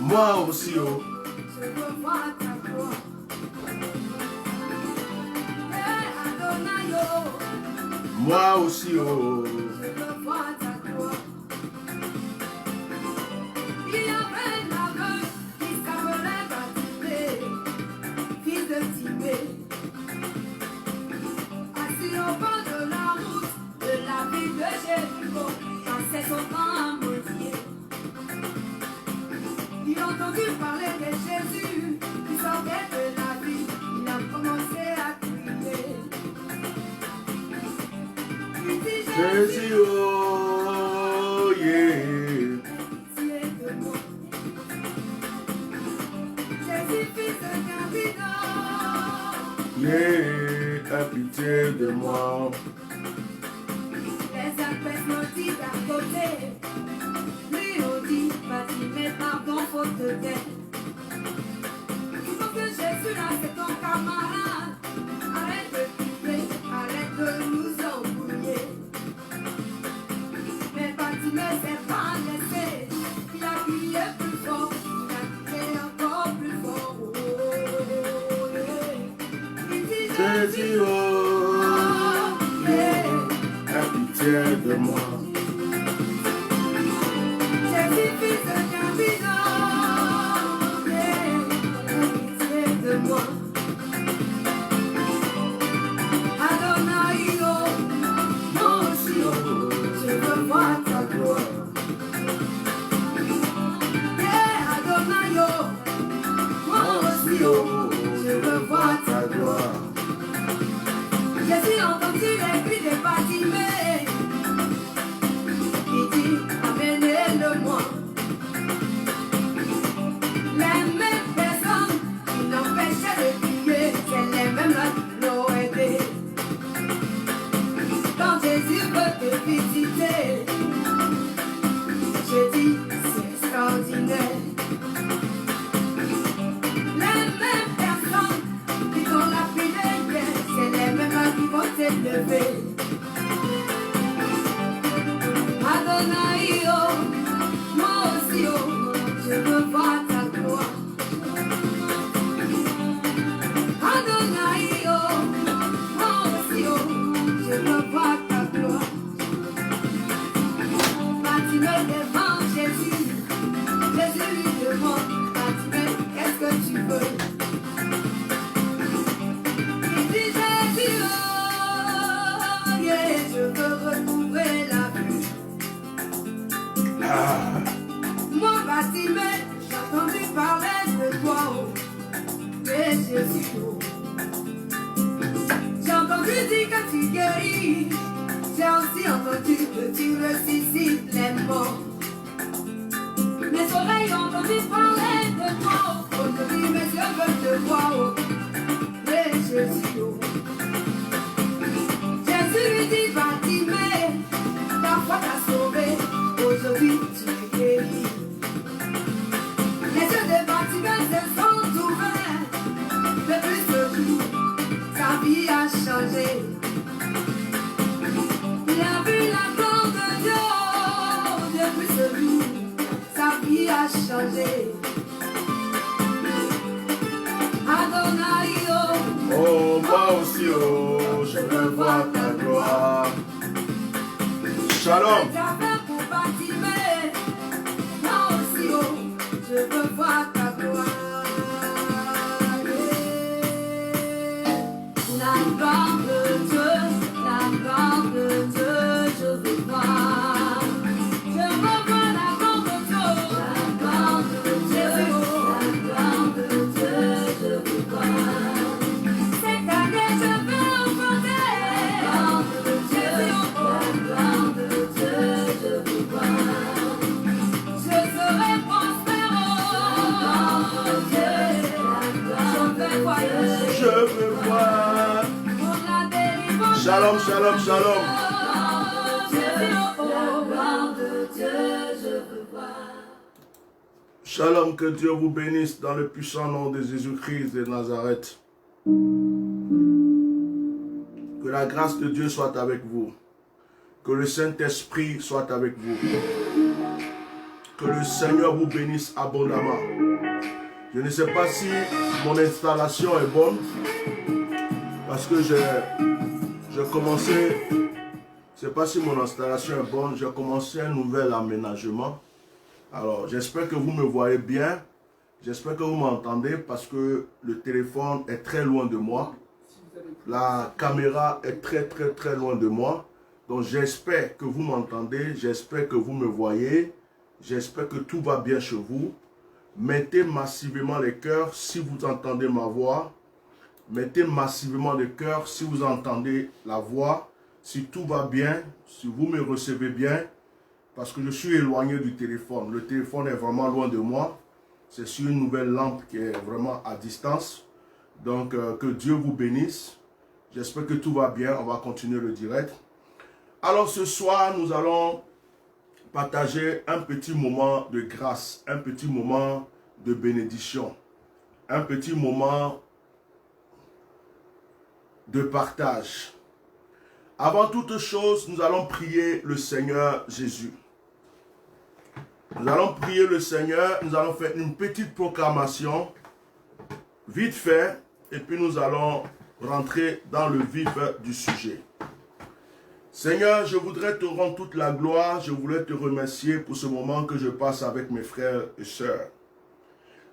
Moi aussi, oh. Je veux voir ta gloire. Adonai, oh. Moi aussi, oh. Je veux voir ta gloire. Il y avait l'aveugle qui s'appelait Bartimée, fils de Timée, assis au bord de la route de la ville de Jéricho, passait son temps à maudire. Il a entendu parler de Jésus qui sortait de la ville. Il a commencé à crier. Il dit Jésus, oh, yeah. pitié de moi. Jésus, fils de David, Yeah, aie pitié de moi. les espèces maudits d'à côté lui ont dit, Bartimée, pardon, faute de guerre. Il faut que Jésus là, c'est ton camarade. Arrête de crier, arrête de nous embrouiller. Mais Bartimée s'est pas laissé. Il a crié plus fort, il a crié encore plus fort. Oh, yeah. Il dit Jésus, oh, yeah. aie pitié de moi. Jésus, fils de David, yeah. Pitié de moi. Adonai, oh, moi aussi, oh, je veux voir ta gloire. Yeah, Adonai, oh, moi aussi, oh, je veux voir ta gloire. Jésus entendit les cris de Bartimée. Il dit, amenez-le-moi. Les mêmes personnes qui l'empêchaient de crier, c'est les mêmes là qui l'ont aidé. Quand Jésus veut te visiter, je dis, c'est extraordinaire. Les mêmes personnes qui t'ont lapidé hier, c'est les mêmes là qui vont t'élever. Adonai, oh, moi aussi, oh, je veux voir ta gloire. Adonai, oh, moi aussi, oh, je veux voir ta gloire. Bartimée devant Jésus, Jésus lui demande, Bartimée, qu'est-ce que tu veux? Il dit, Jésus, oh, yeah, je veux retrouver la vue. Ah, Mon Bartimée, j'ai entendu parler de toi, oh, de Jésus, oh. J'ai entendu dire que tu guéris, j'ai aussi entendu que tu ressuscites les morts. Mes oreilles ont entendu parler de toi, oh. Aujourd'hui mes yeux veulent te voir, oh, de Jésus, oh. Jésus lui dit, Bartimée, ta foi t'a sauvé, aujourd'hui tu es guéri. Les yeux de Bartimée se sont ouverts. Depuis ce jour, sa vie a changé. Il a vu la gloire de Dieu. Depuis ce jour, sa vie a changé. Adonai, oh, oh, moi aussi, oh, je veux voir ta gloire. Shalom. j'avais pour Bartimée. Moi aussi, oh, je veux voir ta gloire. La gloire de Dieu, je veux voir. Je veux voir la gloire de Dieu, la gloire de Dieu, je veux voir. Cette année, je veux emporter la gloire de Dieu, je veux voir. Je serai prospère, Je veux voir. Shalom, shalom, shalom. Shalom, que Dieu vous bénisse dans le puissant nom de Jésus-Christ de Nazareth. Que la grâce de Dieu soit avec vous. Que le Saint-Esprit soit avec vous. Que le Seigneur vous bénisse abondamment. Je ne sais pas si mon installation est bonne, parce que j'ai commencé, je ne sais pas si mon installation est bonne, j'ai commencé un nouvel aménagement. Alors, j'espère que vous me voyez bien, j'espère que vous m'entendez, parce que le téléphone est très loin de moi. La caméra est très loin de moi. Donc, j'espère que vous m'entendez, j'espère que vous me voyez. J'espère que tout va bien chez vous. Mettez massivement les cœurs si vous entendez ma voix. Mettez massivement les cœurs si vous entendez la voix. Si tout va bien, si vous me recevez bien. Parce que je suis éloigné du téléphone. Le téléphone est vraiment loin de moi. C'est sur une nouvelle lampe qui est vraiment à distance. Donc, que Dieu vous bénisse. J'espère que tout va bien. On va continuer le direct. Alors, ce soir, nous allons partager un petit moment de grâce, un petit moment de bénédiction, un petit moment de partage. Avant toute chose, nous allons prier le Seigneur Jésus. Nous allons prier le Seigneur, nous allons faire une petite proclamation, vite fait, et puis nous allons rentrer dans le vif du sujet. Seigneur, je voudrais te rendre toute la gloire, je voulais te remercier pour ce moment que je passe avec mes frères et sœurs.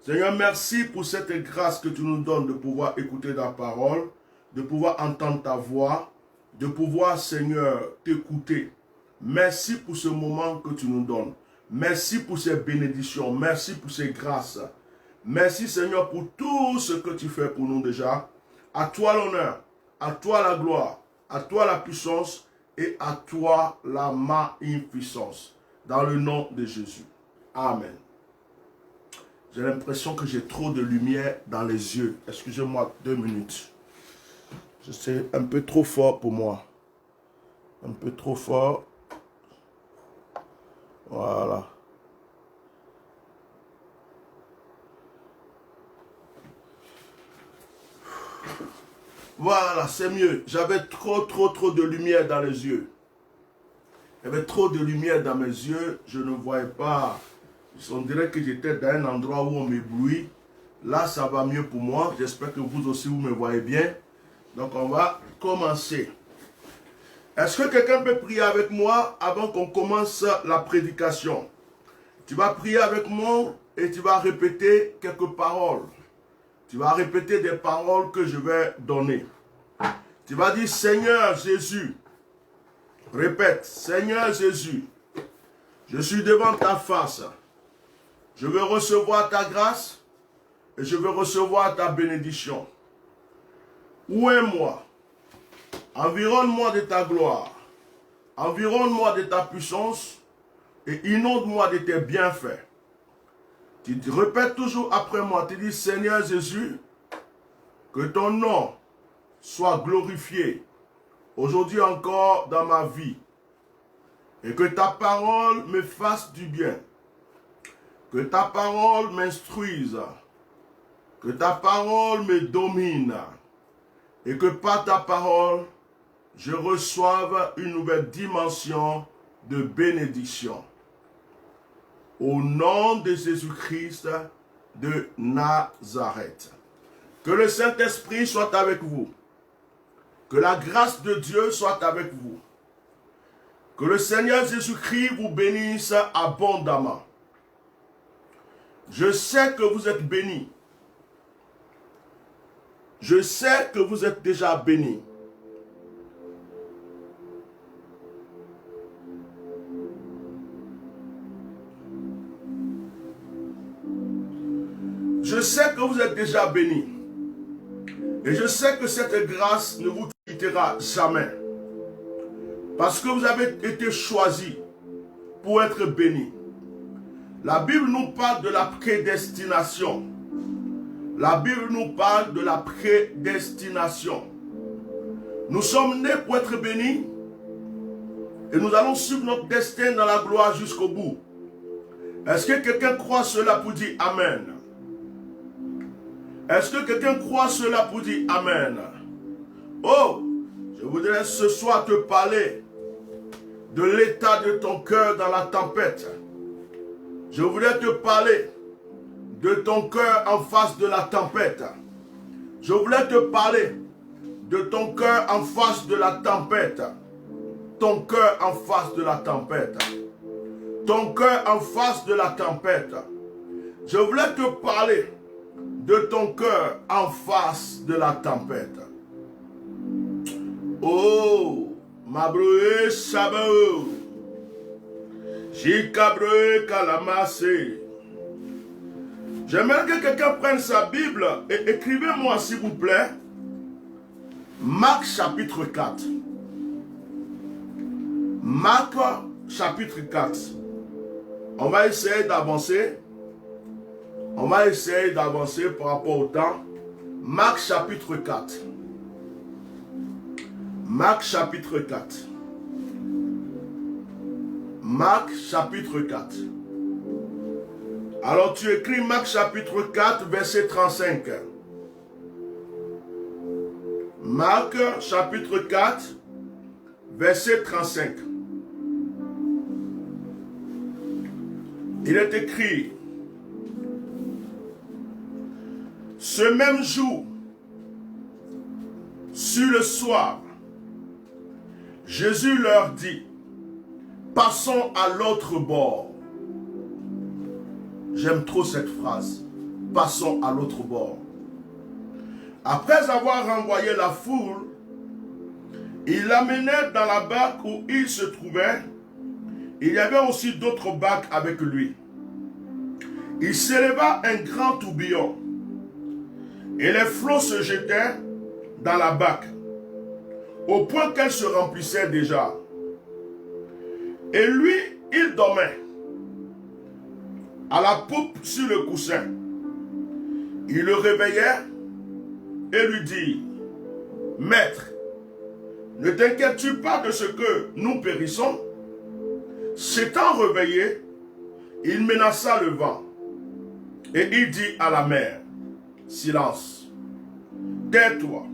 Seigneur, merci pour cette grâce que tu nous donnes de pouvoir écouter ta parole, de pouvoir entendre ta voix, de pouvoir, Seigneur, t'écouter. Merci pour ce moment que tu nous donnes. Merci pour ces bénédictions, merci pour ces grâces. Merci, Seigneur, pour tout ce que tu fais pour nous déjà. À toi l'honneur, à toi la gloire, à toi la puissance, et à toi la magnificence. Dans le nom de Jésus. Amen. J'ai l'impression que j'ai trop de lumière dans les yeux. Excusez-moi 2 minutes. C'est un peu trop fort pour moi. Un peu trop fort. Voilà. Voilà, c'est mieux. J'avais trop de lumière dans les yeux. Il y avait trop de lumière dans mes yeux. Je ne voyais pas. On dirait que j'étais dans un endroit où on m'éblouit. Là, ça va mieux pour moi. J'espère que vous aussi, vous me voyez bien. Donc, on va commencer. Est-ce que quelqu'un peut prier avec moi avant qu'on commence la prédication? Tu vas prier avec moi et tu vas répéter quelques paroles. Tu vas répéter des paroles que je vais donner. Tu vas dire, Seigneur Jésus. Répète, Seigneur Jésus, je suis devant ta face. Je veux recevoir ta grâce et je veux recevoir ta bénédiction. Où est moi? Environne-moi de ta gloire. Environne-moi de ta puissance et inonde-moi de tes bienfaits. Tu répètes toujours après moi, tu dis, Seigneur Jésus, que ton nom soit glorifié aujourd'hui encore dans ma vie et que ta parole me fasse du bien, que ta parole m'instruise, que ta parole me domine et que par ta parole, je reçoive une nouvelle dimension de bénédiction. Au nom de Jésus-Christ de Nazareth. Que le Saint-Esprit soit avec vous. Que la grâce de Dieu soit avec vous. Que le Seigneur Jésus-Christ vous bénisse abondamment. Je sais que vous êtes bénis. Je sais que vous êtes déjà bénis. Je sais que vous êtes déjà bénis. Et je sais que cette grâce ne vous quittera jamais. Parce que vous avez été choisis pour être bénis. La Bible nous parle de la prédestination. La Bible nous parle de la prédestination. Nous sommes nés pour être bénis. Et nous allons suivre notre destin dans la gloire jusqu'au bout. Est-ce que quelqu'un croit cela pour dire Amen? Est-ce que quelqu'un croit cela pour dire Amen? Oh, je voudrais ce soir te parler de l'état de ton cœur dans la tempête. Je voulais te parler de ton cœur en face de la tempête. Je voulais te parler de ton cœur en face de la tempête. Ton cœur en face de la tempête. Ton cœur en face de la tempête. Je voulais te parler de ton cœur en face de la tempête. Oh, Mabroé Sabao, Jikabroé Kalamase. J'aimerais que quelqu'un prenne sa Bible et écrivez-moi s'il vous plaît Marc chapitre 4. Marc chapitre 4. On va essayer d'avancer. On va essayer d'avancer par rapport au temps. Marc chapitre 4. Marc chapitre 4. Marc chapitre 4. Alors tu écris Marc chapitre 4 verset 35. Marc chapitre 4 verset 35. Il est écrit: ce même jour, sur le soir, Jésus leur dit: passons à l'autre bord. J'aime trop cette phrase. Passons à l'autre bord. Après avoir renvoyé la foule, il l'amenait dans la barque où il se trouvait. Il y avait aussi d'autres barques avec lui. Il s'éleva un grand tourbillon et les flots se jetaient dans la barque au point qu'elle se remplissait déjà. Et lui, il dormait à la poupe sur le coussin. Il le réveillait et lui dit: Maître, ne t'inquiètes-tu pas de ce que nous périssons? S'étant réveillé, il menaça le vent et il dit à la mer: silence, tais-toi.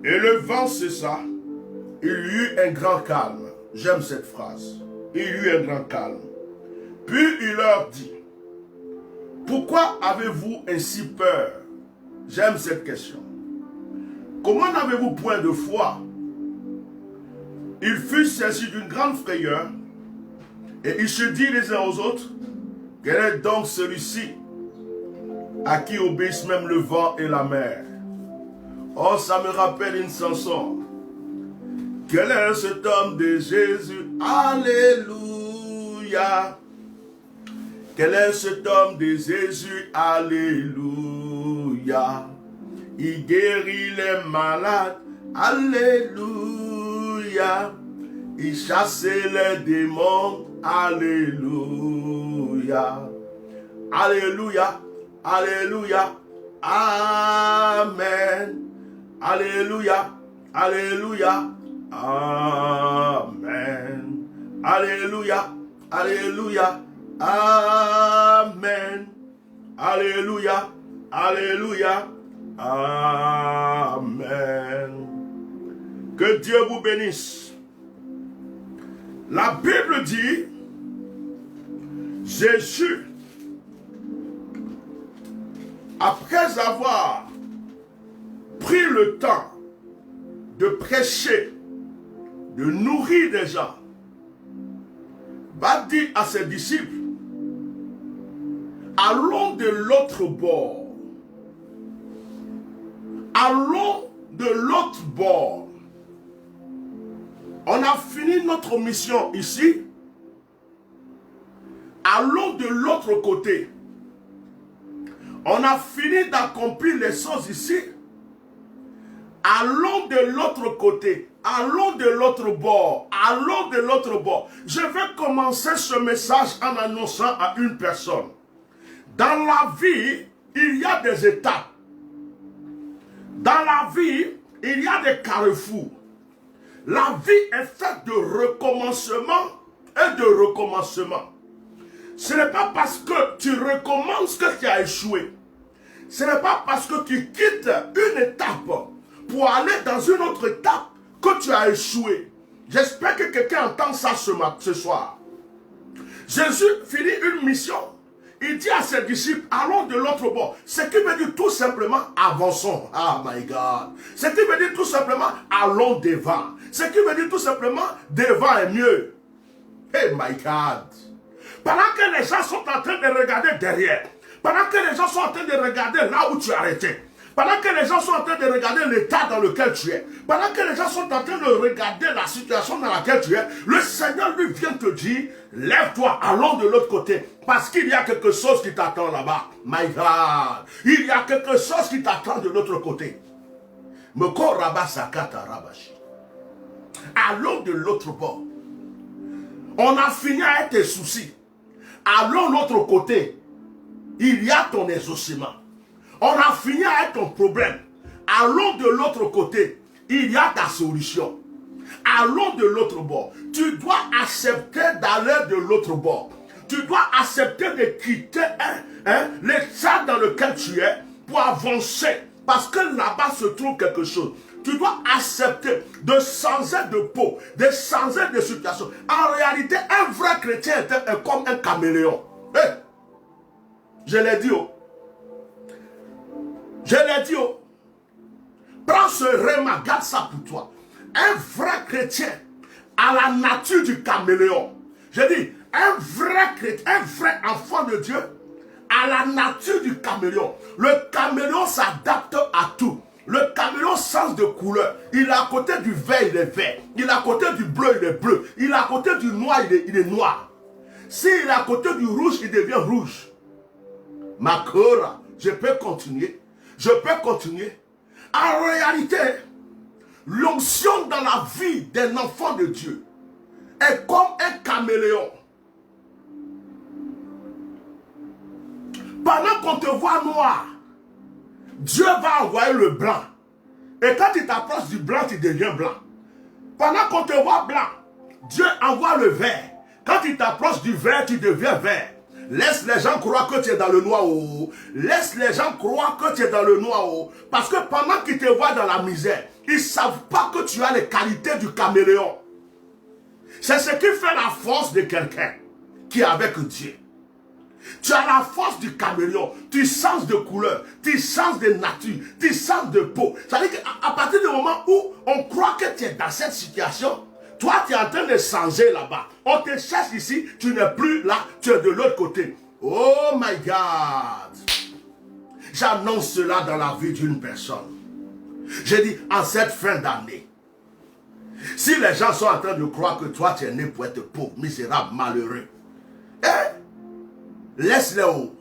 Et le vent cessa, il y eut un grand calme. J'aime cette phrase. Il y eut un grand calme. Puis il leur dit: pourquoi avez-vous ainsi peur? J'aime cette question. Comment n'avez-vous point de foi? Il fut saisi d'une grande frayeur et il se dit les uns aux autres: quel est donc celui-ci à qui obéissent même le vent et la mer? Oh, ça me rappelle une chanson. Quel est cet homme de Jésus? Alléluia. Quel est cet homme de Jésus? Alléluia. Il guérit les malades. Alléluia. Il chasse les démons. Alléluia. Alléluia. Alléluia. Amen. Alléluia. Alléluia. Amen. Alléluia. Alléluia. Amen. Alléluia. Alléluia. Amen. Que Dieu vous bénisse. La Bible dit: Jésus, après avoir pris le temps de prêcher, de nourrir des gens, va dire à ses disciples: allons de l'autre bord. Allons de l'autre bord. On a fini notre mission ici. Allons de l'autre côté. On a fini d'accomplir les choses ici. Allons de l'autre côté. Allons de l'autre bord. Allons de l'autre bord. Je vais commencer ce message en annonçant à une personne. Dans la vie, il y a des étapes. Dans la vie, il y a des carrefours. La vie est faite de recommencement et de recommencement. Ce n'est pas parce que tu recommences que tu as échoué. Ce n'est pas parce que tu quittes une étape pour aller dans une autre étape que tu as échoué. J'espère que quelqu'un entend ça ce soir. Jésus finit une mission. Il dit à ses disciples, allons de l'autre bord. Ce qui veut dire tout simplement, avançons. Ah my God. Ce qui veut dire tout simplement, allons devant. Ce qui veut dire tout simplement, devant est mieux. Hey my God. Pendant que les gens sont en train de regarder derrière, pendant que les gens sont en train de regarder là où tu es arrêté, pendant que les gens sont en train de regarder l'état dans lequel tu es, pendant que les gens sont en train de regarder la situation dans laquelle tu es, le Seigneur lui vient te dire, lève-toi, allons de l'autre côté, parce qu'il y a quelque chose qui t'attend là-bas. My God, il y a quelque chose qui t'attend de l'autre côté. Allons de l'autre bord. On a fini avec tes soucis. Allons de l'autre côté. Il y a ton exaucement. On a fini avec ton problème. Allons de l'autre côté. Il y a ta solution. Allons de l'autre bord. Tu dois accepter d'aller de l'autre bord. Tu dois accepter de quitter l'état dans lequel tu es pour avancer. Parce que là-bas se trouve quelque chose. Tu dois accepter de changer de peau, de changer de situation. En réalité, un vrai chrétien est comme un caméléon. Hey, je l'ai dit. Je l'ai dit. Prends ce réma, garde ça pour toi. Un vrai chrétien a la nature du caméléon. Je dis, un vrai chrétien, un vrai enfant de Dieu a la nature du caméléon. Le caméléon s'adapte à tout. Le caméléon change de couleur. Il est à côté du vert, il est vert. Il est à côté du bleu, il est bleu. Il est à côté du noir, il est noir. S'il est à côté du rouge, il devient rouge. Makora, je peux continuer. Je peux continuer. En réalité, l'onction dans la vie d'un enfant de Dieu est comme un caméléon. Pendant qu'on te voit noir, Dieu va envoyer le blanc. Et quand tu t'approches du blanc, tu deviens blanc. Pendant qu'on te voit blanc, Dieu envoie le vert. Quand tu t'approches du vert, tu deviens vert. Laisse les gens croire que tu es dans le noir. Laisse les gens croire que tu es dans le noir. Parce que pendant qu'ils te voient dans la misère, ils ne savent pas que tu as les qualités du caméléon. C'est ce qui fait la force de quelqu'un qui est avec Dieu. Tu as la force du caméléon. Tu changes de couleur, tu changes de nature, tu changes de peau. Ça veut dire qu'à partir du moment où on croit que tu es dans cette situation, toi tu es en train de changer là-bas. On te cherche ici, tu n'es plus là, tu es de l'autre côté. Oh my God! J'annonce cela dans la vie d'une personne. Je dis, en cette fin d'année, si les gens sont en train de croire que toi tu es né pour être pauvre, misérable, malheureux, laisse-les haut.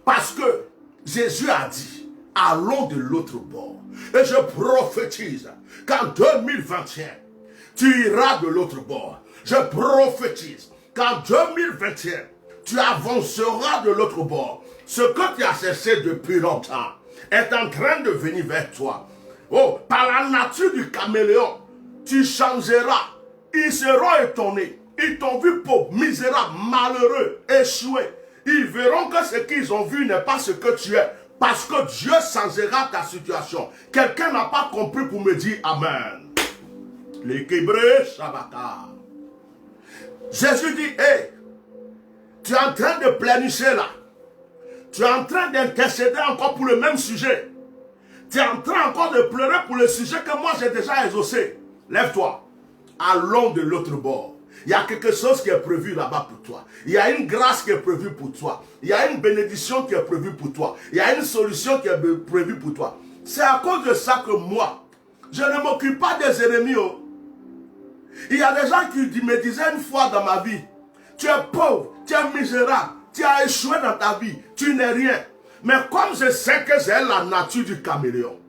Parce que Jésus a dit, allons de l'autre bord. Et je prophétise qu'en 2021, tu iras de l'autre bord. Je prophétise qu'en 2021, tu avanceras de l'autre bord. Ce que tu as cessé depuis longtemps est en train de venir vers toi. Oh, par la nature du caméléon, tu changeras. Ils seront étonnés. Ils t'ont vu pauvre, misérable, malheureux, échoué. Ils verront que ce qu'ils ont vu n'est pas ce que tu es. Parce que Dieu changera ta situation. Quelqu'un n'a pas compris pour me dire Amen. L'équilibré Shabbat. Jésus dit, hey, tu es en train de planifier là. Tu es en train d'intercéder encore pour le même sujet. Tu es en train encore de pleurer pour le sujet que moi j'ai déjà exaucé. Lève-toi. Allons de l'autre bord. Il y a quelque chose qui est prévu là-bas pour toi. Il y a une grâce qui est prévue pour toi. Il y a une bénédiction qui est prévue pour toi. Il y a une solution qui est prévue pour toi. C'est à cause de ça que moi, je ne m'occupe pas des ennemis. Il y a des gens qui me disaient une fois dans ma vie, tu es pauvre, tu es misérable, tu as échoué dans ta vie, tu n'es rien. Mais comme je sais que j'ai la nature du caméléon,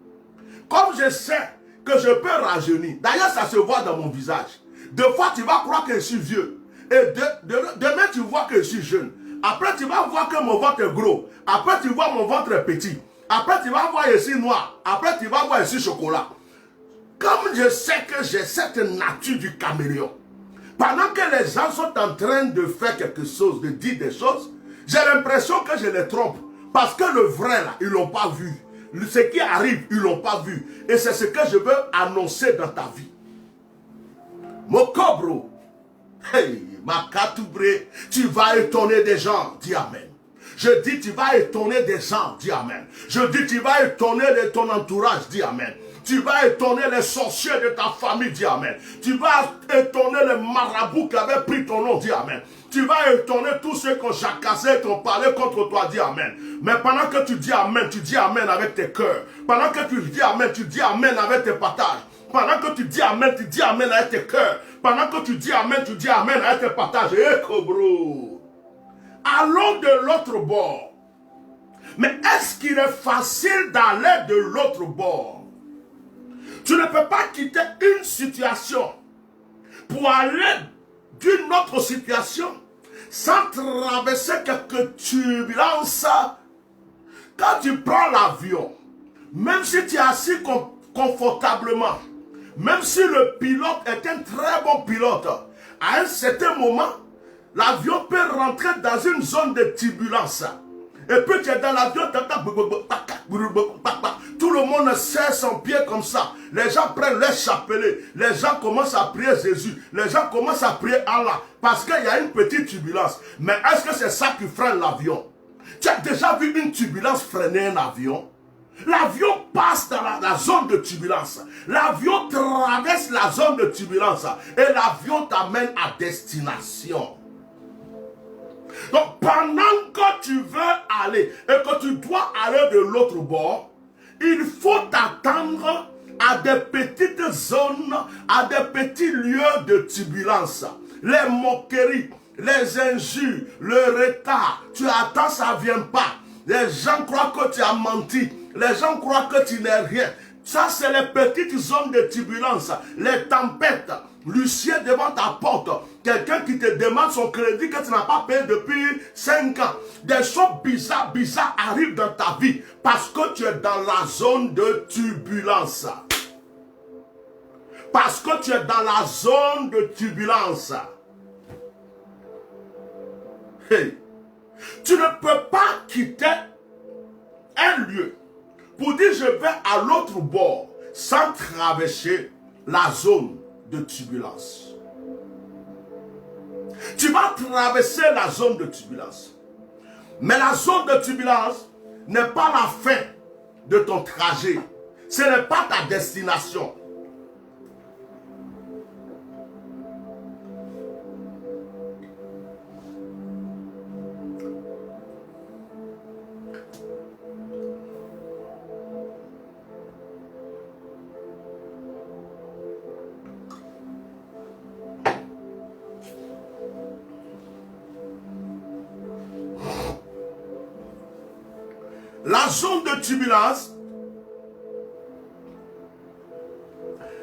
comme je sais que je peux rajeunir, d'ailleurs ça se voit dans mon visage. Deux fois tu vas croire que je suis vieux, et demain tu vois que je suis jeune. Après tu vas voir que mon ventre est gros, après tu vois mon ventre est petit, après tu vas voir ici noir, après tu vas voir ici chocolat. Comme je sais que j'ai cette nature du caméléon, pendant que les gens sont en train de faire quelque chose, de dire des choses, j'ai l'impression que je les trompe. Parce que le vrai là, ils ne l'ont pas vu. Ce qui arrive, ils ne l'ont pas vu. Et c'est ce que je veux annoncer dans ta vie. Mokobro. Hey, Makatoubré, tu vas étonner des gens. Dis Amen. Je dis, tu vas étonner des gens. Dis Amen. Je dis, tu vas étonner de ton entourage. Dis Amen. Tu vas étonner les sorciers de ta famille. Dis Amen. Tu vas étonner les marabouts qui avaient pris ton nom. Dis Amen. Tu vas étonner tous ceux qui ont jacassé, qui ont parlé contre toi. Dis Amen. Mais pendant que tu dis Amen avec tes cœurs. Pendant que tu dis Amen avec tes partages. Pendant que tu dis Amen avec tes cœurs. Pendant que tu dis Amen avec tes partages. Bro. Allons de l'autre bord. Mais est-ce qu'il est facile d'aller de l'autre bord? Tu ne peux pas quitter une situation pour aller d'une autre situation sans traverser quelques turbulences. Quand tu prends l'avion, même si tu es assis confortablement, même si le pilote est un très bon pilote, à un certain moment, l'avion peut rentrer dans une zone de turbulence. Et puis tu es dans l'avion, tout le monde serre son pied comme ça. Les gens prennent leur chapelet. Les gens commencent à prier Jésus. Les gens commencent à prier Allah. Parce qu'il y a une petite turbulence. Mais est-ce que c'est ça qui freine l'avion? Tu as déjà vu une turbulence freiner un avion? L'avion passe dans la zone de turbulence. L'avion traverse la zone de turbulence. Et l'avion t'amène à destination. Donc pendant que tu veux aller et que tu dois aller de l'autre bord, il faut t'attendre à des petites zones, à des petits lieux de turbulence. Les moqueries, les injures, le retard. Tu attends, ça ne vient pas. Les gens croient que tu as menti. Les gens croient que tu n'es rien. Ça, c'est les petites zones de turbulence. Les tempêtes. L'huissier devant ta porte. Quelqu'un qui te demande son crédit que tu n'as pas payé depuis 5 ans. Des choses bizarres arrivent dans ta vie. Parce que tu es dans la zone de turbulence. Parce que tu es dans la zone de turbulence. Hey. Tu ne peux pas quitter un lieu pour dire je vais à l'autre bord sans traverser la zone de turbulence. Tu vas traverser la zone de turbulence. Mais la zone de turbulence n'est pas la fin de ton trajet. Ce n'est pas ta destination.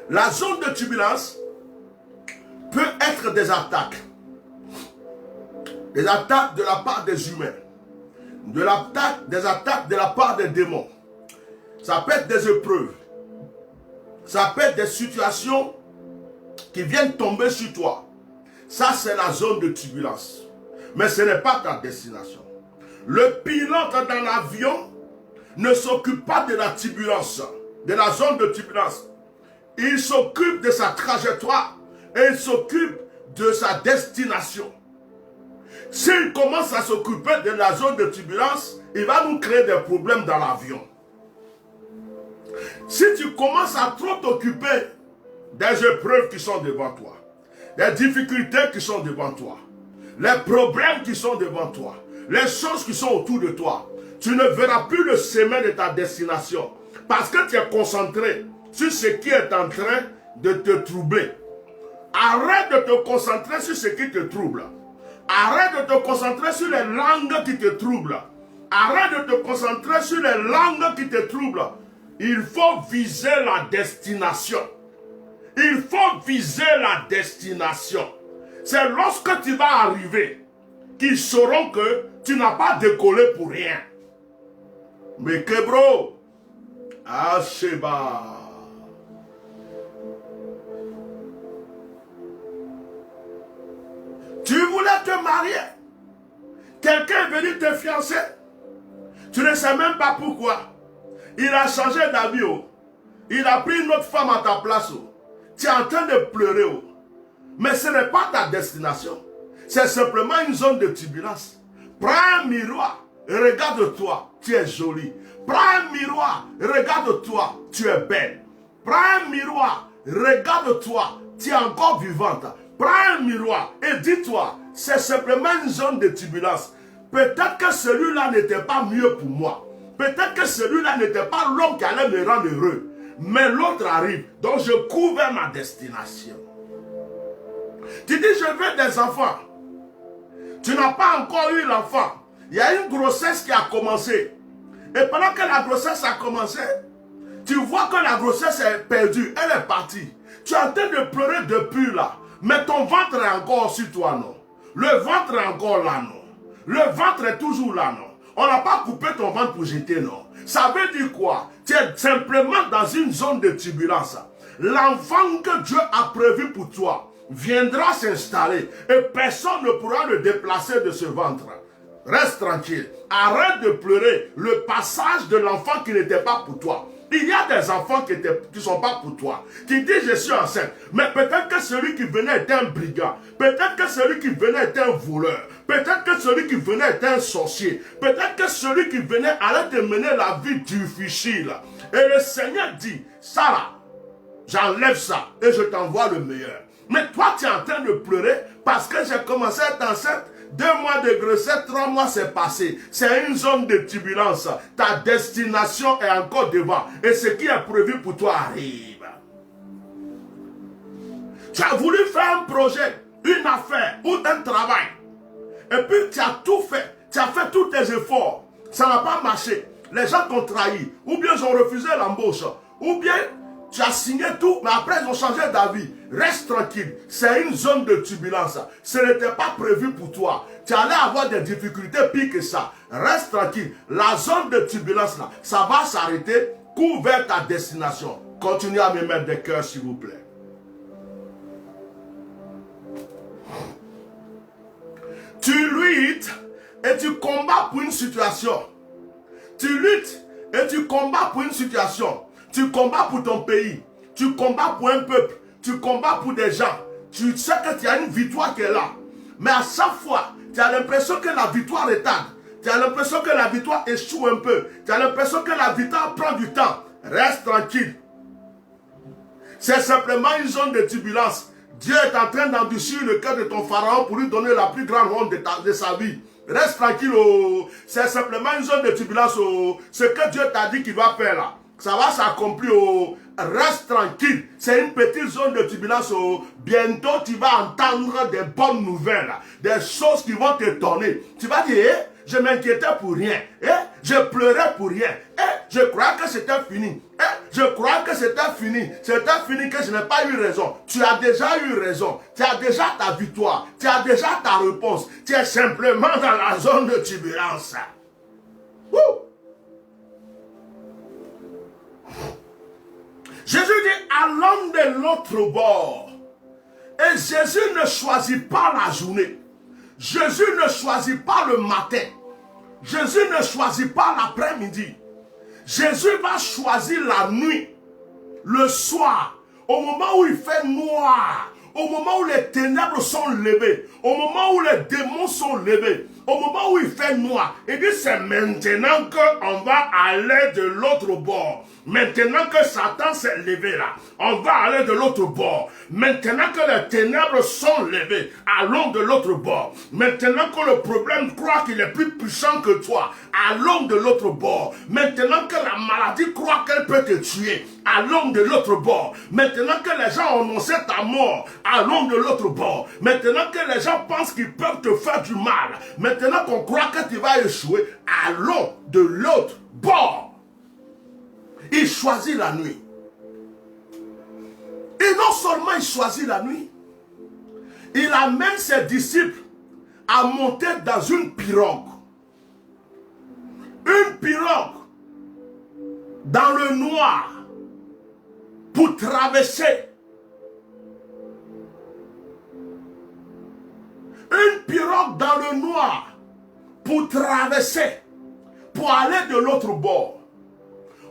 La zone de turbulence peut être des attaques. Des attaques de la part des humains. Des attaques de la part des démons. Ça peut être des épreuves. Ça peut être des situations qui viennent tomber sur toi. Ça, c'est la zone de turbulence. Mais ce n'est pas ta destination. Le pilote dans l'avion ne s'occupe pas de la turbulence, de la zone de turbulence. Il s'occupe de sa trajectoire et il s'occupe de sa destination. S'il commence à s'occuper de la zone de turbulence, il va nous créer des problèmes dans l'avion. Si tu commences à trop t'occuper des épreuves qui sont devant toi, des difficultés qui sont devant toi, les problèmes qui sont devant toi, les choses qui sont autour de toi, tu ne verras plus le chemin de ta destination parce que tu es concentré sur ce qui est en train de te troubler. Arrête de te concentrer sur ce qui te trouble. Arrête de te concentrer sur les langues qui te troublent. Arrête de te concentrer sur les langues qui te troublent. Il faut viser la destination. Il faut viser la destination. C'est lorsque tu vas arriver qu'ils sauront que tu n'as pas décollé pour rien. Mais que bro, Sheba. Tu voulais te marier. Quelqu'un est venu te fiancer. Tu ne sais même pas pourquoi. Il a changé d'avis. Il a pris une autre femme à ta place. Tu es en train de pleurer. Mais ce n'est pas ta destination. c'est simplement une zone de turbulence. Prends un miroir, regarde-toi, tu es jolie. Prends un miroir, regarde-toi, tu es belle. Prends un miroir, regarde-toi, tu es encore vivante. Prends un miroir et dis-toi, c'est simplement une zone de turbulence. Peut-être que celui-là n'était pas mieux pour moi. Peut-être que celui-là n'était pas l'homme qui allait me rendre heureux. Mais l'autre arrive, donc je cours vers ma destination. Tu dis, je veux des enfants. Tu n'as pas encore eu l'enfant. Il y a une grossesse qui a commencé. Et pendant que la grossesse a commencé, tu vois que la grossesse est perdue, elle est partie. Tu es en train de pleurer depuis là. Mais ton ventre est encore sur toi, non. Le ventre est encore là, non. Le ventre est toujours là, non. On n'a pas coupé ton ventre pour jeter, non. Ça veut dire quoi? Tu es simplement dans une zone de turbulence. L'enfant que Dieu a prévu pour toi viendra s'installer et personne ne pourra le déplacer de ce ventre. Reste tranquille. Arrête de pleurer le passage de l'enfant qui n'était pas pour toi. Il y a des enfants qui ne sont pas pour toi. Qui disent je suis enceinte. Mais peut-être que celui qui venait était un brigand. Peut-être que celui qui venait était un voleur. Peut-être que celui qui venait était un sorcier. Peut-être que celui qui venait allait te mener la vie difficile. Et le Seigneur dit, Sarah, j'enlève ça et je t'envoie le meilleur. Mais toi tu es en train de pleurer parce que j'ai commencé à être enceinte. 2 mois de grossesse, 3 mois c'est passé. C'est une zone de turbulence. Ta destination est encore devant. Et ce qui est prévu pour toi arrive. Tu as voulu faire un projet, une affaire ou un travail. Et puis tu as tout fait. Tu as fait tous tes efforts. Ça n'a pas marché. Les gens t'ont trahi. Ou bien ils ont refusé l'embauche. Ou bien tu as signé tout, mais après ils ont changé d'avis. Reste tranquille, c'est une zone de turbulence. Ce n'était pas prévu pour toi. Tu allais avoir des difficultés pire que ça. Reste tranquille, la zone de turbulence là, ça va s'arrêter. Cours vers ta destination. Continuez à me mettre des cœurs s'il vous plaît. Tu luttes et tu combats pour une situation. Tu luttes et tu combats pour une situation. Tu combats pour ton pays. Tu combats pour un peuple. Tu combats pour des gens. Tu sais que tu as une victoire qui est là. Mais à chaque fois, tu as l'impression que la victoire retarde. Tu as l'impression que la victoire échoue un peu. Tu as l'impression que la victoire prend du temps. Reste tranquille. C'est simplement une zone de turbulence. Dieu est en train d'endurcir le cœur de ton pharaon pour lui donner la plus grande honte de sa vie. Reste tranquille. Oh. C'est simplement une zone de turbulence. Oh. Ce que Dieu t'a dit qu'il va faire là, ça va s'accomplir. Oh. Reste tranquille. C'est une petite zone de turbulence. Oh. Bientôt, tu vas entendre des bonnes nouvelles. Des choses qui vont te donner. Tu vas dire, je m'inquiétais pour rien. Je pleurais pour rien. Je croyais que c'était fini. Je croyais que c'était fini. C'était fini, que je n'ai pas eu raison. Tu as déjà eu raison. Tu as déjà ta victoire. Tu as déjà ta réponse. Tu es simplement dans la zone de turbulence. Jésus dit, allons de l'autre bord. Et Jésus ne choisit pas la journée. Jésus ne choisit pas le matin. Jésus ne choisit pas l'après-midi. Jésus va choisir la nuit, le soir, au moment où il fait noir, au moment où les ténèbres sont levées, au moment où les démons sont levés, au moment où il fait noir. Il dit, c'est maintenant qu'on va aller de l'autre bord. Maintenant que Satan s'est levé là, on va aller de l'autre bord. Maintenant que les ténèbres sont levées, allons de l'autre bord. Maintenant que le problème croit qu'il est plus puissant que toi, allons de l'autre bord. Maintenant que la maladie croit qu'elle peut te tuer, allons de l'autre bord. Maintenant que les gens ont annoncé ta mort, allons de l'autre bord. Maintenant que les gens pensent qu'ils peuvent te faire du mal, maintenant qu'on croit que tu vas échouer, allons de l'autre bord. Il choisit la nuit. Et non seulement il choisit la nuit, il amène ses disciples à monter dans une pirogue. Une pirogue dans le noir pour traverser. Une pirogue dans le noir pour traverser, pour aller de l'autre bord.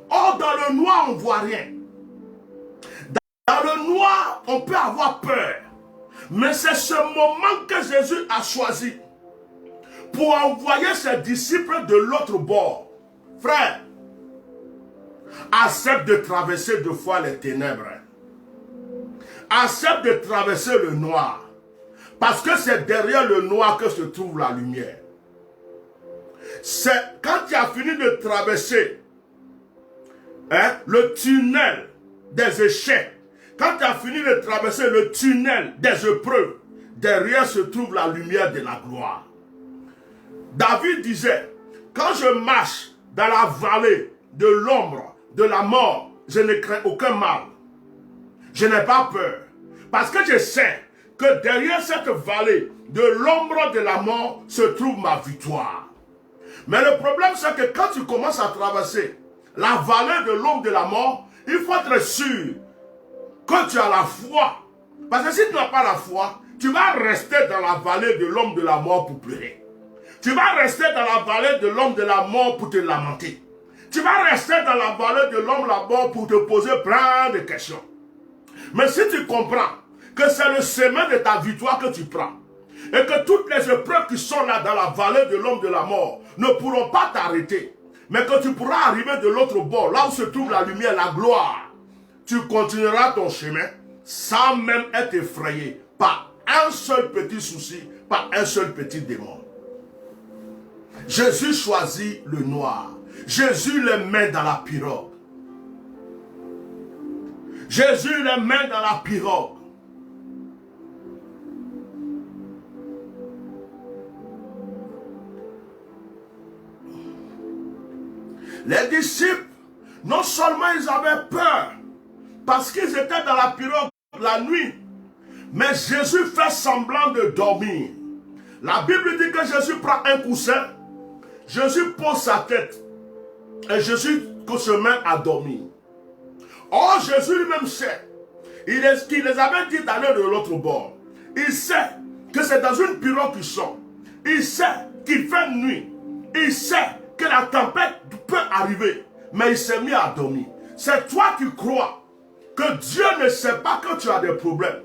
Or, dans le noir, on ne voit rien. Dans le noir, on peut avoir peur. Mais c'est ce moment que Jésus a choisi pour envoyer ses disciples de l'autre bord. Frère, accepte de traverser deux fois les ténèbres. Accepte de traverser le noir. Parce que c'est derrière le noir que se trouve la lumière. C'est quand tu as fini de traverser le tunnel des échecs, quand tu as fini de traverser le tunnel des épreuves, derrière se trouve la lumière de la gloire. David disait, quand je marche dans la vallée de l'ombre de la mort, je ne crains aucun mal. Je n'ai pas peur. Parce que je sais que derrière cette vallée de l'ombre de la mort se trouve ma victoire. Mais le problème, c'est que quand tu commences à traverser la vallée de l'ombre de la mort, il faut être sûr que tu as la foi. Parce que si tu n'as pas la foi, tu vas rester dans la vallée de l'ombre de la mort pour pleurer. Tu vas rester dans la vallée de l'ombre de la mort pour te lamenter. Tu vas rester dans la vallée de l'ombre de la mort pour te poser plein de questions. Mais si tu comprends que c'est le chemin de ta victoire que tu prends, et que toutes les épreuves qui sont là dans la vallée de l'ombre de la mort ne pourront pas t'arrêter, mais que tu pourras arriver de l'autre bord, là où se trouve la lumière, la gloire, tu continueras ton chemin sans même être effrayé par un seul petit souci, par un seul petit démon. Jésus choisit le noir. Jésus les met dans la pirogue. Jésus les met dans la pirogue. Les disciples, non seulement ils avaient peur, parce qu'ils étaient dans la pirogue la nuit, mais Jésus fait semblant de dormir. La Bible dit que Jésus prend un coussin, Jésus pose sa tête, et Jésus se met à dormir. Or, Jésus lui-même sait, il les avait dit d'aller de l'autre bord. Il sait que c'est dans une pirogue qu'ils sont. Il sait qu'il fait nuit. Il sait que la tempête peut arriver, mais il s'est mis à dormir. C'est toi qui crois que Dieu ne sait pas que tu as des problèmes.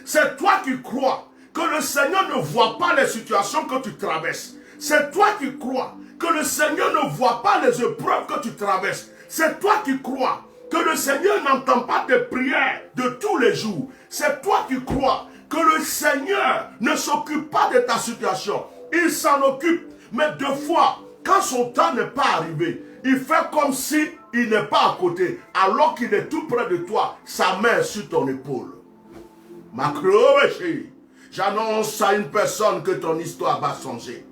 C'est toi qui crois que le Seigneur ne voit pas les situations que tu traverses. C'est toi qui crois que le Seigneur ne voit pas les épreuves que tu traverses. C'est toi qui crois que le Seigneur n'entend pas tes prières de tous les jours. C'est toi qui crois que le Seigneur ne s'occupe pas de ta situation. Il s'en occupe, mais deux fois, quand son temps n'est pas arrivé, il fait comme si il n'est pas à côté, alors qu'il est tout près de toi, sa main sur ton épaule. J'annonce à une personne que ton histoire va changer.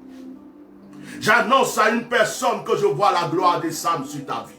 J'annonce à une personne que je vois la gloire descendre sur ta vie.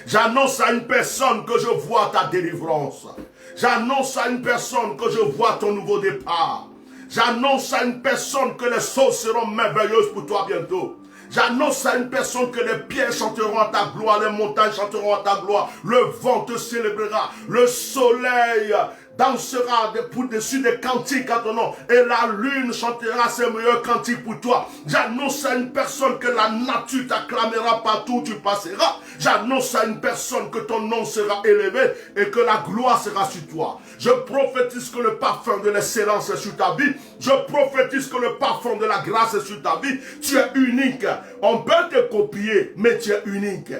J'annonce à une personne que je vois ta délivrance. J'annonce à une personne que je vois ton nouveau départ. J'annonce à une personne que les choses seront merveilleuses pour toi bientôt. J'annonce à une personne que les pierres chanteront à ta gloire, les montagnes chanteront à ta gloire, le vent te célébrera, le soleil dansera dessus des cantiques à ton nom, et la lune chantera ses meilleurs cantiques pour toi. J'annonce à une personne que la nature t'acclamera partout où tu passeras. J'annonce à une personne que ton nom sera élevé et que la gloire sera sur toi. Je prophétise que le parfum de l'excellence est sur ta vie. Je prophétise que le parfum de la grâce est sur ta vie. Tu es unique. On peut te copier, mais tu es unique.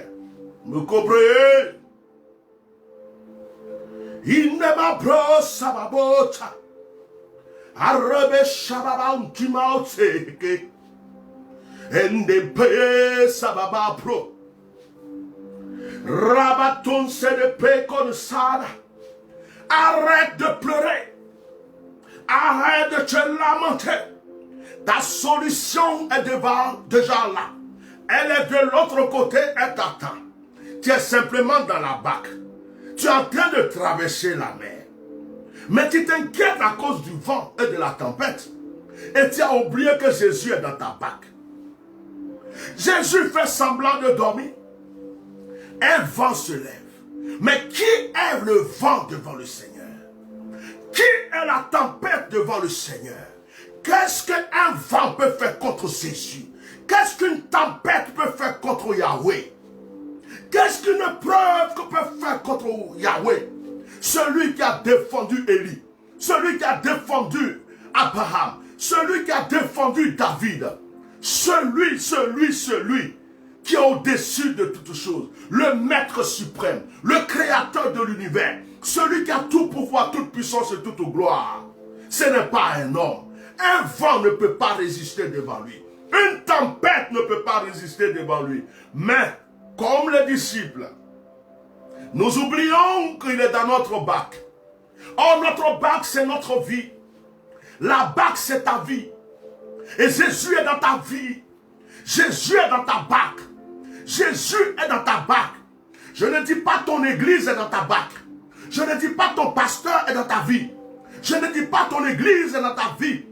Me comprenez? Ineba pro sababota Arabe shababa untima oteke Endepe sababa pro Rabaton se de paix comme ça. Arrête de pleurer. Arrête de te lamenter. Ta solution est déjà là. Elle est de l'autre côté, elle t'attend. Tu es simplement dans la barque. Tu es en train de traverser la mer. Mais tu t'inquiètes à cause du vent et de la tempête. Et tu as oublié que Jésus est dans ta barque. Jésus fait semblant de dormir. Un vent se lève. Mais qui est le vent devant le Seigneur? Qui est la tempête devant le Seigneur? Qu'est-ce qu'un vent peut faire contre Jésus? Qu'est-ce qu'une tempête peut faire contre Yahweh? Qu'est-ce qu'une preuve peut faire contre Yahweh? Celui qui a défendu Élie. celui qui a défendu Abraham, celui qui a défendu David, celui qui est au-dessus de toutes choses, le maître suprême, le créateur de l'univers, celui qui a tout pouvoir, toute puissance et toute gloire. Ce n'est pas un homme. Un vent ne peut pas résister devant lui. Une tempête ne peut pas résister devant lui. Mais, comme les disciples, nous oublions qu'il est dans notre bac. Or, notre bac, c'est notre vie. La bac, c'est ta vie. Et Jésus est dans ta vie. Jésus est dans ta bac. Jésus est dans ta bac. Je ne dis pas ton église est dans ta bac. Je ne dis pas ton pasteur est dans ta vie. Je ne dis pas ton église est dans ta vie.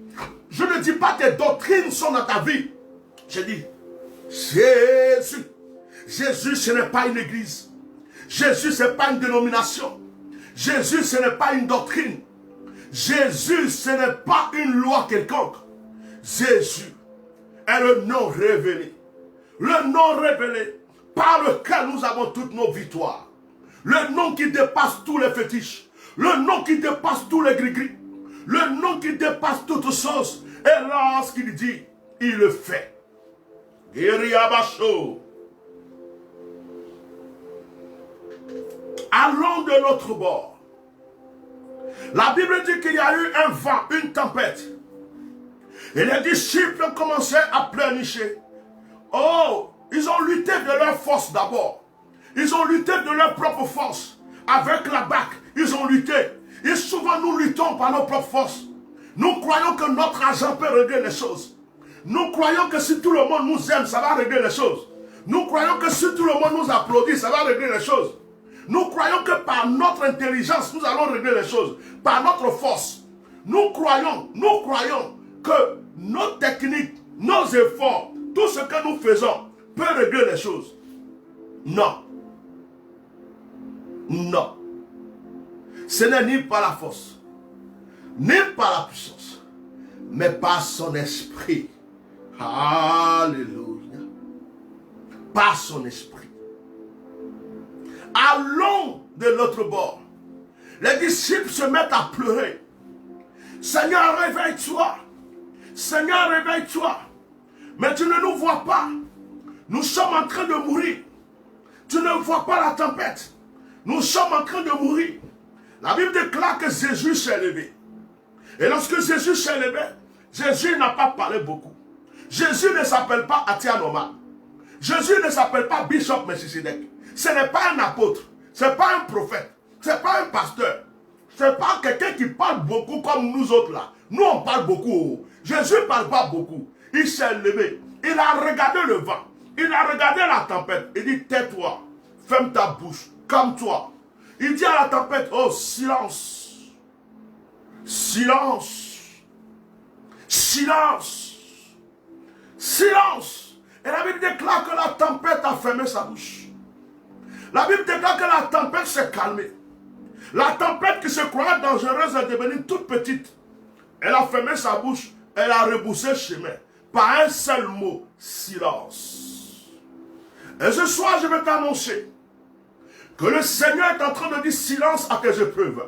Je ne dis pas tes doctrines sont dans ta vie. Je dis Jésus. Jésus, ce n'est pas une église. Jésus, ce n'est pas une dénomination. Jésus, ce n'est pas une doctrine. Jésus, ce n'est pas une loi quelconque. Jésus est le nom révélé. Le nom révélé par lequel nous avons toutes nos victoires. Le nom qui dépasse tous les fétiches. Le nom qui dépasse tous les gris-gris. Le nom qui dépasse toutes choses. Et lorsqu'il dit, il le fait. Iriabacho. Allons de l'autre bord. La Bible dit qu'il y a eu un vent, une tempête. Et les disciples ont commencé à pleurnicher. Oh, ils ont lutté de leur force d'abord. Ils ont lutté de leur propre force. Avec la bac, ils ont lutté. Et souvent nous luttons par nos propres forces. Nous croyons que notre argent peut régler les choses. Nous croyons que si tout le monde nous aime, ça va régler les choses. Nous croyons que si tout le monde nous applaudit, ça va régler les choses. Nous croyons que par notre intelligence, nous allons régler les choses. Par notre force. Nous croyons que nos techniques, nos efforts, tout ce que nous faisons peut régler les choses. Non. Non. Ce n'est ni par la force, ni par la puissance, mais par son esprit. Alléluia. Par son esprit. Allons de l'autre bord. Les disciples se mettent à pleurer. Seigneur, réveille-toi. Seigneur, réveille-toi. Mais tu ne nous vois pas. Nous sommes en train de mourir. Tu ne vois pas la tempête. Nous sommes en train de mourir. La Bible déclare que Jésus s'est levé. Et lorsque Jésus s'est levé, Jésus n'a pas parlé beaucoup. Jésus ne s'appelle pas Atianoma. Jésus ne s'appelle pas Bishop Melchisedec. Ce n'est pas un apôtre. Ce n'est pas un prophète. Ce n'est pas un pasteur. Ce n'est pas quelqu'un qui parle beaucoup comme nous autres là. Nous on parle beaucoup. Jésus ne parle pas beaucoup. Il s'est levé. Il a regardé le vent. Il a regardé la tempête. Il dit tais-toi. Ferme ta bouche. Calme-toi. Il dit à la tempête, oh silence. Silence. Silence. Silence. Et la Bible déclare que la tempête a fermé sa bouche. La Bible déclare que la tempête s'est calmée. La tempête qui se croyait dangereuse est devenue toute petite. Elle a fermé sa bouche. Elle a rebroussé le chemin. Par un seul mot, silence. Et ce soir, je vais t'annoncer que le Seigneur est en train de dire silence à tes épreuves.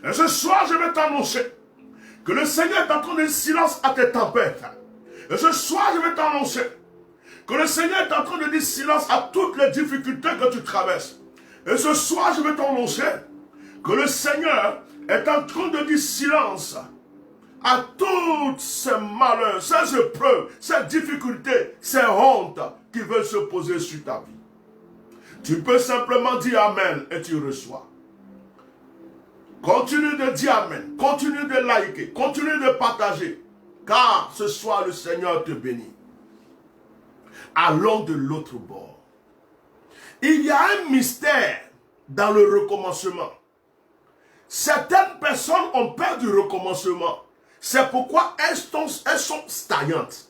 Et ce soir, je vais t'annoncer que le Seigneur est en train de dire silence à tes tempêtes. Et ce soir, je vais t'annoncer que le Seigneur est en train de dire silence à toutes les difficultés que tu traverses. Et ce soir, je vais t'annoncer que le Seigneur est en train de dire silence à toutes ces malheurs, ces épreuves, ces difficultés, ces hontes qui veulent se poser sur ta vie. Tu peux simplement dire Amen et tu reçois. Continue de dire Amen, continue de liker, continue de partager, car ce soir le Seigneur te bénit. Allons de l'autre bord. Il y a un mystère dans le recommencement. Certaines personnes ont peur du recommencement. C'est pourquoi elles sont stagnantes.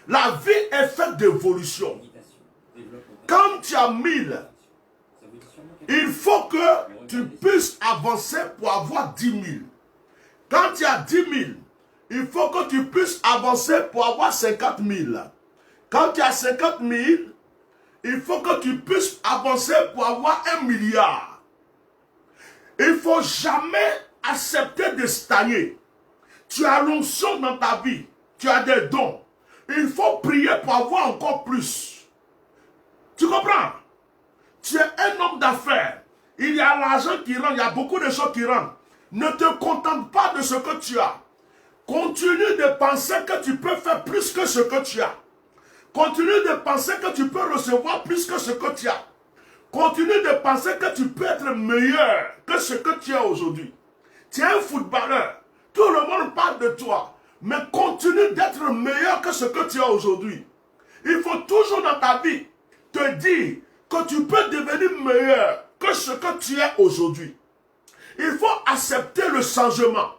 La vie est faite d'évolution. Quand tu as 1000, il faut que tu puisses avancer pour avoir 10 000. Quand tu as 10 000, il faut que tu puisses avancer pour avoir 50 000. Quand tu as 50 000, il faut que tu puisses avancer pour avoir 1 milliard. Il ne faut jamais accepté de stagner. Tu as l'onction dans ta vie. Tu as des dons. Il faut prier pour avoir encore plus. Tu comprends? Tu es un homme d'affaires. Il y a l'argent qui rentre. Il y a beaucoup de choses qui rentrent. Ne te contente pas de ce que tu as. Continue de penser que tu peux faire plus que ce que tu as. Continue de penser que tu peux recevoir plus que ce que tu as. Continue de penser que tu peux être meilleur que ce que tu as aujourd'hui. Tu es un footballeur. Tout le monde parle de toi. Mais continue d'être meilleur que ce que tu as aujourd'hui. Il faut toujours dans ta vie te dire que tu peux devenir meilleur que ce que tu es aujourd'hui. Il faut accepter le changement.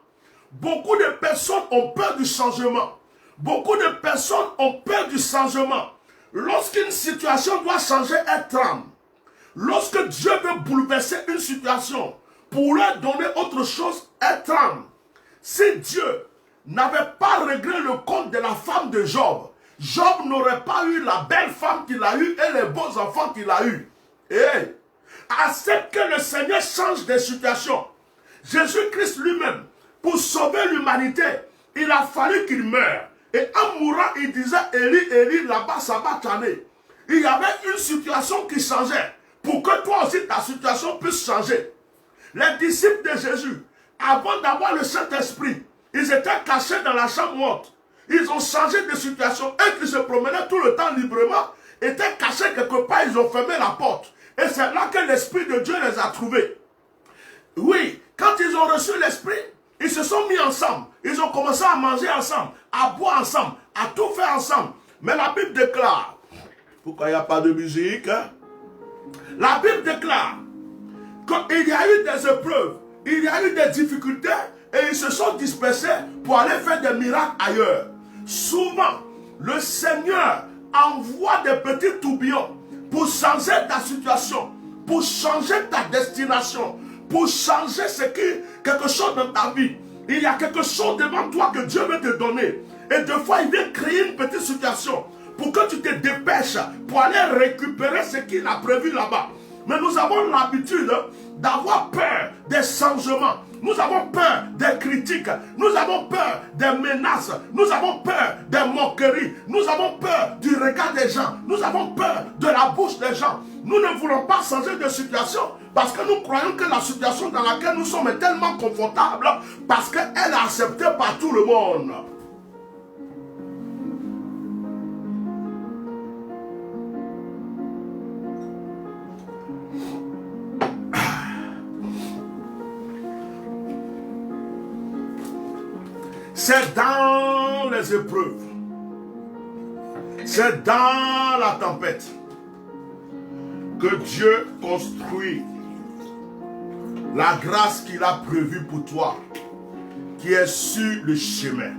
Beaucoup de personnes ont peur du changement. Beaucoup de personnes ont peur du changement. Lorsqu'une situation doit changer, elle tremble. Lorsque Dieu veut bouleverser une situation pour leur donner autre chose, elle tremble. Si Dieu n'avait pas réglé le compte de la femme de Job, Job n'aurait pas eu la belle femme qu'il a eue et les beaux enfants qu'il a eus. Et accepte que le Seigneur change des situations. Jésus-Christ lui-même, pour sauver l'humanité, il a fallu qu'il meure. Et en mourant, il disait, Élie, Élie, là-bas, ça va t'aller. Il y avait une situation qui changeait. Pour que toi aussi, ta situation puisse changer. Les disciples de Jésus, avant d'avoir le Saint-Esprit, ils étaient cachés dans la chambre haute. Ils ont changé de situation. Eux qui se promenaient tout le temps librement, étaient cachés quelque part, ils ont fermé la porte. Et c'est là que l'Esprit de Dieu les a trouvés. Oui, quand ils ont reçu l'Esprit, ils se sont mis ensemble. Ils ont commencé à manger ensemble, à boire ensemble, à tout faire ensemble. Mais la Bible déclare, pourquoi il n'y a pas de musique, hein? La Bible déclare qu'il y a eu des épreuves, il y a eu des difficultés et ils se sont dispersés pour aller faire des miracles ailleurs. Souvent, le Seigneur envoie des petits tourbillons pour changer ta situation, pour changer ta destination, pour changer quelque chose dans ta vie. Il y a quelque chose devant toi que Dieu veut te donner. Et des fois, il vient créer une petite situation pour que tu te dépêches pour aller récupérer ce qu'il a prévu là-bas. Mais nous avons l'habitude d'avoir peur des changements. Nous avons peur des critiques. Nous avons peur des menaces. Nous avons peur des moqueries. Nous avons peur du regard des gens. Nous avons peur de la bouche des gens. Nous ne voulons pas changer de situation parce que nous croyons que la situation dans laquelle nous sommes est tellement confortable parce qu'elle est acceptée par tout le monde. C'est dans les épreuves, c'est dans la tempête que Dieu construit la grâce qu'il a prévue pour toi, qui est sur le chemin.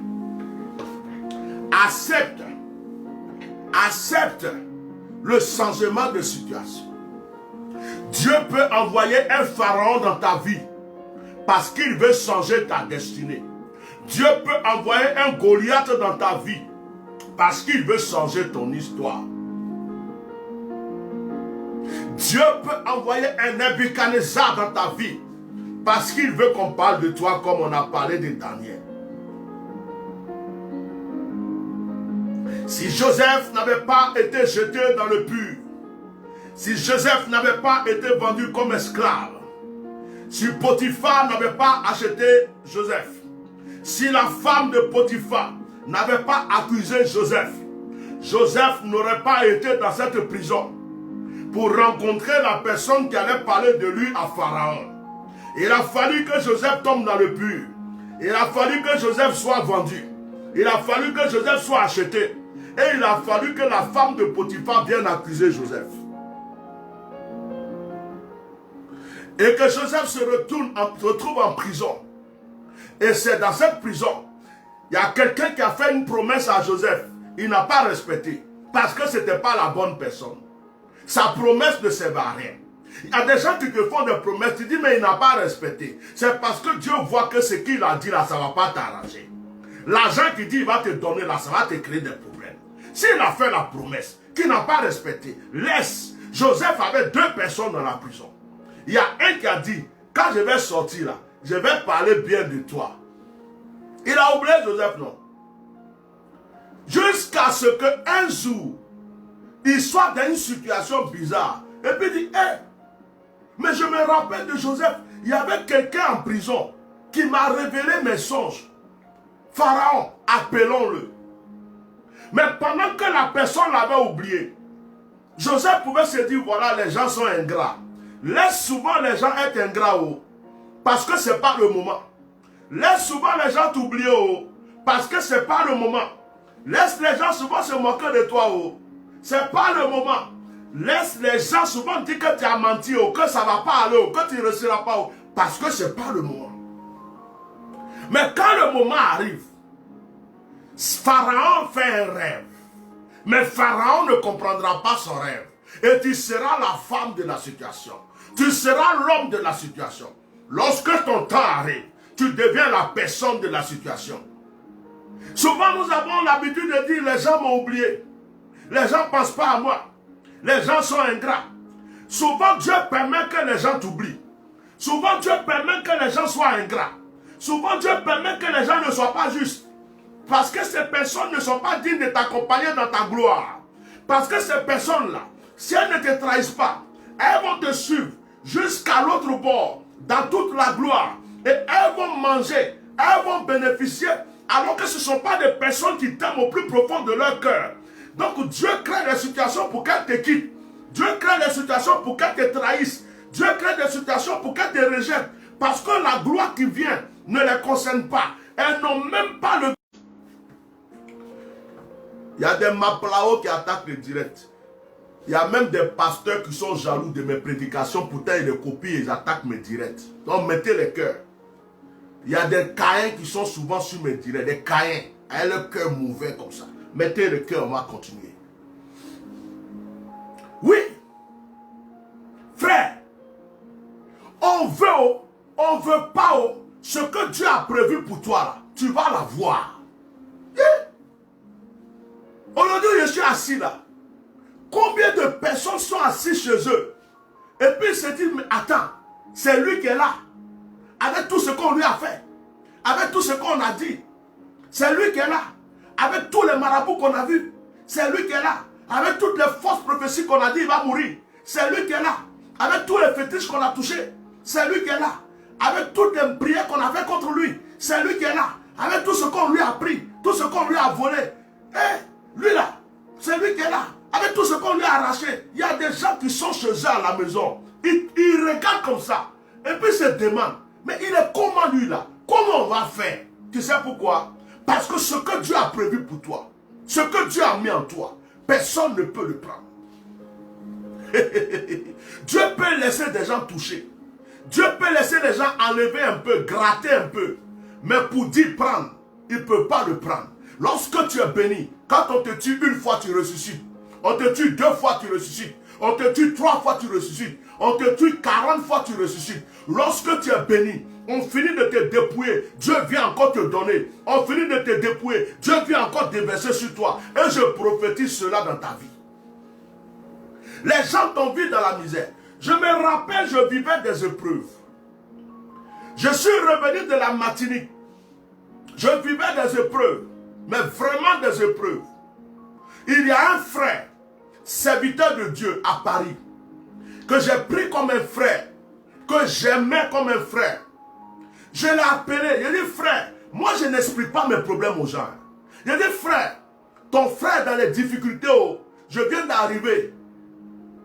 Accepte le changement de situation. Dieu peut envoyer un pharaon dans ta vie parce qu'il veut changer ta destinée. Dieu peut envoyer un Goliath dans ta vie parce qu'il veut changer ton histoire. Dieu peut envoyer un Nebuchadnezzar dans ta vie parce qu'il veut qu'on parle de toi comme on a parlé de Daniel. Si Joseph n'avait pas été jeté dans le puits, si Joseph n'avait pas été vendu comme esclave, si Potiphar n'avait pas acheté Joseph, si la femme de Potiphar n'avait pas accusé Joseph, Joseph n'aurait pas été dans cette prison pour rencontrer la personne qui allait parler de lui à Pharaon. Il a fallu que Joseph tombe dans le puits. Il a fallu que Joseph soit vendu. Il a fallu que Joseph soit acheté. Et il a fallu que la femme de Potiphar vienne accuser Joseph. Et que Joseph se retrouve en prison. Et c'est dans cette prison, il y a quelqu'un qui a fait une promesse à Joseph. Il n'a pas respecté. Parce que ce n'était pas la bonne personne. Sa promesse ne servait à rien. Il y a des gens qui te font des promesses. Tu dis mais il n'a pas respecté. C'est parce que Dieu voit que ce qu'il a dit là, ça ne va pas t'arranger. L'argent qu'il dit il va te donner là, ça va te créer des problèmes. S'il a fait la promesse, qu'il n'a pas respecté, laisse. Joseph avait 2 personnes dans la prison. Il y a un qui a dit, quand je vais sortir là, je vais parler bien de toi. Il a oublié Joseph, non? Jusqu'à ce qu'un jour, il soit dans une situation bizarre. Et puis il dit, hé, mais je me rappelle de Joseph, il y avait quelqu'un en prison qui m'a révélé mes songes. Pharaon, appelons-le. Mais pendant que la personne l'avait oublié, Joseph pouvait se dire, voilà, les gens sont ingrats. Laisse souvent les gens être ingrats, parce que ce n'est pas le moment. Laisse souvent les gens t'oublier, parce que ce n'est pas le moment. Laisse les gens souvent se moquer de toi, ce n'est pas le moment. Laisse les gens souvent dire que tu as menti, que ça ne va pas aller, que tu ne réussiras pas, parce que ce n'est pas le moment. Mais quand le moment arrive, Pharaon fait un rêve. Mais Pharaon ne comprendra pas son rêve. Et tu seras la femme de la situation. Tu seras l'homme de la situation. Lorsque ton temps arrive, tu deviens la personne de la situation. Souvent nous avons l'habitude de dire, les gens m'ont oublié. Les gens ne pensent pas à moi. Les gens sont ingrats. Souvent Dieu permet que les gens t'oublient. Souvent Dieu permet que les gens soient ingrats. Souvent Dieu permet que les gens ne soient pas justes. Parce que ces personnes ne sont pas dignes de t'accompagner dans ta gloire. Parce que ces personnes-là, si elles ne te trahissent pas, elles vont te suivre jusqu'à l'autre bord, dans toute la gloire. Et elles vont manger, elles vont bénéficier, alors que ce ne sont pas des personnes qui t'aiment au plus profond de leur cœur. Donc Dieu crée des situations pour qu'elles te quittent. Dieu crée des situations pour qu'elles te trahissent. Dieu crée des situations pour qu'elles te rejettent. Parce que la gloire qui vient ne les concerne pas. Elles n'ont même pas le... Il y a des maplao qui attaquent le direct. Il y a même des pasteurs qui sont jaloux de mes prédications. Pourtant, ils les copient et ils attaquent mes directs. Donc, mettez les cœurs. Il y a des Caïns qui sont souvent sur mes directs. Des Caïns. Avec le cœur mauvais comme ça. Mettez le cœur, on va continuer. Oui. Frère. On veut pas ce que Dieu a prévu pour toi là. Tu vas la voir. Yeah. Aujourd'hui, je suis assis là. Combien de personnes sont assises chez eux? Et puis ils se disent, mais attends, c'est lui qui est là. Avec tout ce qu'on lui a fait. Avec tout ce qu'on a dit. C'est lui qui est là. Avec tous les marabouts qu'on a vus. C'est lui qui est là. Avec toutes les fausses prophéties qu'on a dit, il va mourir. C'est lui qui est là. Avec tous les fétiches qu'on a touchés. C'est lui qui est là. Avec toutes les prières qu'on a fait contre lui. C'est lui qui est là. Avec tout ce qu'on lui a pris. Tout ce qu'on lui a volé. Lui là, c'est lui qui est là. Avec tout ce qu'on lui a arraché. Il y a des gens qui sont chez eux à la maison. Ils regardent comme ça. Et puis ils se demandent, mais il est comment lui là? Comment on va faire? Tu sais pourquoi? Parce que ce que Dieu a prévu pour toi, ce que Dieu a mis en toi, personne ne peut le prendre. Dieu peut laisser des gens toucher. Dieu peut laisser les gens enlever un peu, gratter un peu. Mais pour dire prendre, il ne peut pas le prendre. Lorsque tu es béni, quand on te tue une fois, tu ressuscites. On te tue 2 fois, tu ressuscites. On te tue 3 fois, tu ressuscites. On te tue 40 fois, tu ressuscites. Lorsque tu es béni, on finit de te dépouiller. Dieu vient encore te donner. On finit de te dépouiller. Dieu vient encore déverser sur toi. Et je prophétise cela dans ta vie. Les gens t'ont vu dans la misère. Je me rappelle, je vivais des épreuves. Je suis revenu de la Martinique. Je vivais des épreuves. Mais vraiment des épreuves. Il y a un frère, serviteur de Dieu à Paris, que j'ai pris comme un frère, que j'aimais comme un frère. Je l'ai appelé, il dit frère, moi je n'explique pas mes problèmes aux gens. Il dit frère, ton frère dans les difficultés, je viens d'arriver.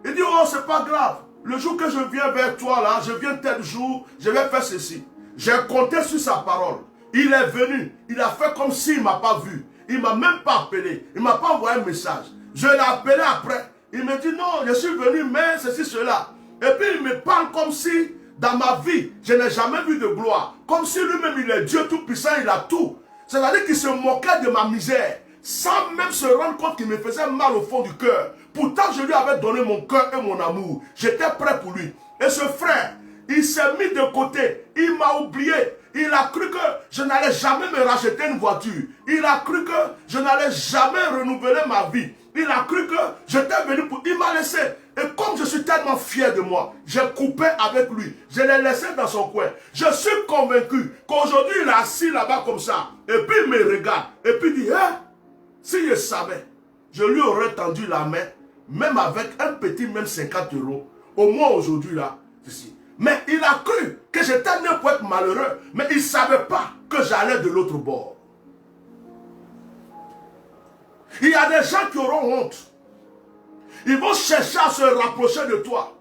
Il dit oh c'est pas grave, le jour que je viens vers toi là, je viens tel jour, je vais faire ceci. J'ai compté sur sa parole. Il est venu, il a fait comme s'il ne m'a pas vu. Il ne m'a même pas appelé, il ne m'a pas envoyé un message. Je l'ai appelé après. Il me dit non, je suis venu, mais ceci, cela. Et puis il me parle comme si, dans ma vie, je n'ai jamais vu de gloire. Comme si lui-même, il est Dieu tout-puissant, il a tout. C'est-à-dire qu'il se moquait de ma misère, sans même se rendre compte qu'il me faisait mal au fond du cœur. Pourtant, je lui avais donné mon cœur et mon amour. J'étais prêt pour lui. Et ce frère, il s'est mis de côté. Il m'a oublié. Il a cru que je n'allais jamais me racheter une voiture. Il a cru que je n'allais jamais renouveler ma vie. Il a cru que j'étais venu pour... Il m'a laissé. Et comme je suis tellement fier de moi, j'ai coupé avec lui. Je l'ai laissé dans son coin. Je suis convaincu qu'aujourd'hui, il est assis là-bas comme ça. Et puis il me regarde. Et puis il dit, hein, si je savais, je lui aurais tendu la main, même avec un petit, même 50 €. Au moins aujourd'hui, là, ici. Mais il a cru que j'étais né pour être malheureux. Mais il ne savait pas que j'allais de l'autre bord. Il y a des gens qui auront honte. Ils vont chercher à se rapprocher de toi.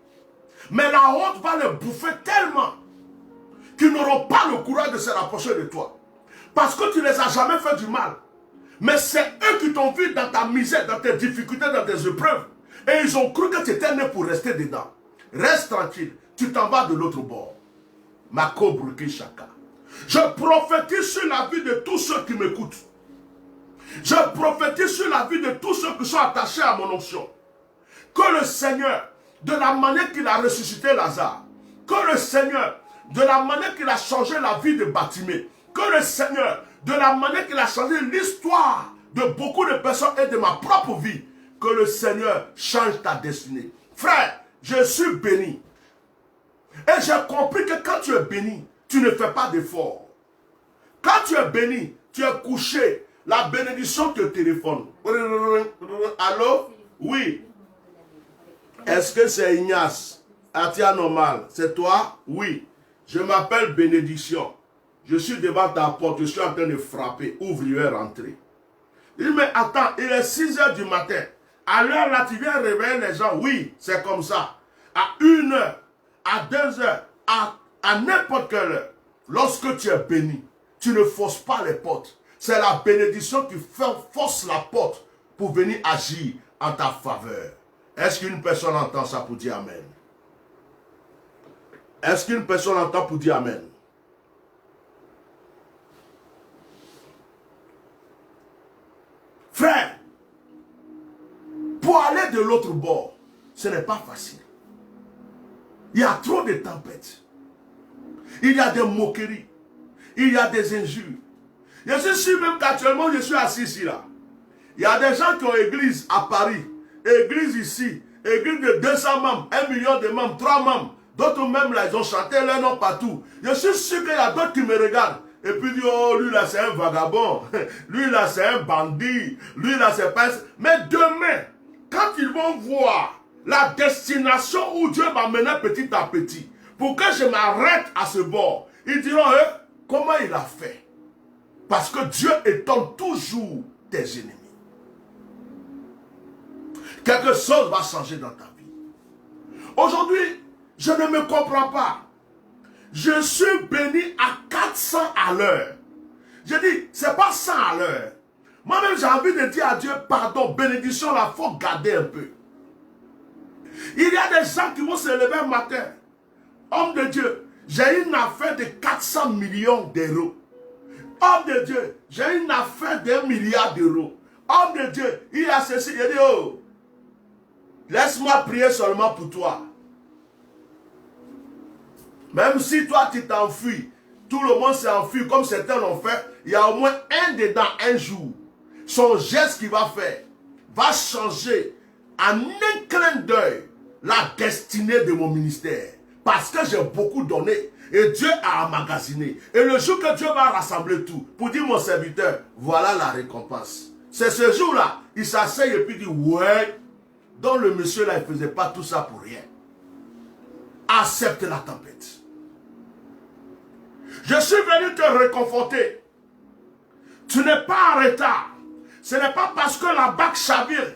Mais la honte va les bouffer tellement qu'ils n'auront pas le courage de se rapprocher de toi. Parce que tu ne les as jamais fait du mal. Mais c'est eux qui t'ont vu dans ta misère, dans tes difficultés, dans tes épreuves. Et ils ont cru que tu étais né pour rester dedans. Reste tranquille. Tu t'en vas de l'autre bord. Mako Bruki Shaka. Je prophétise sur la vie de tous ceux qui m'écoutent. Je prophétise sur la vie de tous ceux qui sont attachés à mon onction. Que le Seigneur, de la manière qu'il a ressuscité Lazare, que le Seigneur, de la manière qu'il a changé la vie de Bartimée, que le Seigneur, de la manière qu'il a changé l'histoire de beaucoup de personnes et de ma propre vie, que le Seigneur change ta destinée. Frère, je suis béni. Et j'ai compris que quand tu es béni, tu ne fais pas d'effort. Quand tu es béni, tu es couché, la bénédiction te téléphone. Allô? Oui. Est-ce que c'est Ignace? Atia normal. C'est toi? Oui. Je m'appelle Bénédiction. Je suis devant ta porte. Je suis en train de frapper. Ouvre-lui rentrer. Il dit, mais attends, il est 6 h du matin. À l'heure là, tu viens réveiller les gens. Oui, c'est comme ça. À 1 h, à 2 h, à n'importe quelle heure. Lorsque tu es béni, tu ne forces pas les portes. C'est la bénédiction qui force la porte pour venir agir en ta faveur. Est-ce qu'une personne entend ça pour dire Amen? Est-ce qu'une personne entend pour dire Amen? Frère, pour aller de l'autre bord, ce n'est pas facile. Il y a trop de tempêtes. Il y a des moqueries. Il y a des injures. Je suis sûr même qu'actuellement je suis assis ici là. Il y a des gens qui ont église à Paris. Église ici, église de 200 membres, 1 million de membres, 3 membres. D'autres même là, ils ont chanté leur nom partout. Je suis sûr qu'il y a d'autres qui me regardent. Et puis disent, oh, lui là c'est un vagabond. Lui là c'est un bandit. Lui là c'est pas... Mais demain, quand ils vont voir la destination où Dieu m'a mené petit à petit, pour que je m'arrête à ce bord, ils diront, comment il a fait? Parce que Dieu étonne toujours tes ennemis. Quelque chose va changer dans ta vie. Aujourd'hui, je ne me comprends pas. Je suis béni à 400 à l'heure. Je dis, c'est pas 100 à l'heure. Moi-même, j'ai envie de dire à Dieu, pardon, bénédiction, là, il faut garder un peu. Il y a des gens qui vont se lever un matin. Homme de Dieu, j'ai une affaire de 400 millions d'euros. Homme de Dieu, j'ai une affaire d'1 milliard d'euros. Homme de Dieu, il a ceci, il dit, oh, laisse-moi prier seulement pour toi. Même si toi tu t'enfuis, tout le monde s'est enfui comme certains l'ont fait, il y a au moins un dedans un jour. Son geste qu'il va faire va changer en un clin d'œil la destinée de mon ministère. Parce que j'ai beaucoup donné et Dieu a emmagasiné. Et le jour que Dieu va rassembler tout pour dire mon serviteur, voilà la récompense. C'est ce jour-là, il s'asseye et puis dit, ouais, donc le monsieur là, il ne faisait pas tout ça pour rien. Accepte la tempête. Je suis venu te réconforter. Tu n'es pas en retard. Ce n'est pas parce que la barque chavire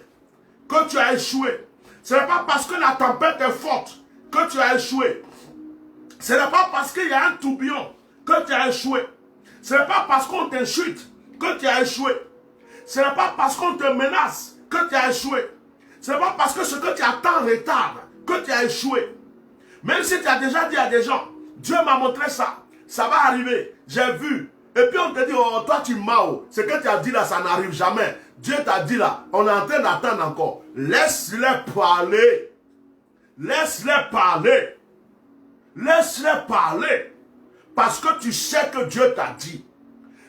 que tu as échoué. Ce n'est pas parce que la tempête est forte que tu as échoué. Ce n'est pas parce qu'il y a un tourbillon que tu as échoué. Ce n'est pas parce qu'on t'insulte que tu as échoué. Ce n'est pas parce qu'on te menace que tu as échoué. Ce n'est pas parce que ce que tu attends retarde que tu as échoué. Même si tu as déjà dit à des gens, Dieu m'a montré ça, ça va arriver, j'ai vu. Et puis on te dit, oh, toi tu mens, ce que tu as dit là, ça n'arrive jamais. Dieu t'a dit là, on est en train d'attendre encore. Laisse-les parler. Laisse-les parler. Laisse-les parler. Parce que tu sais que Dieu t'a dit.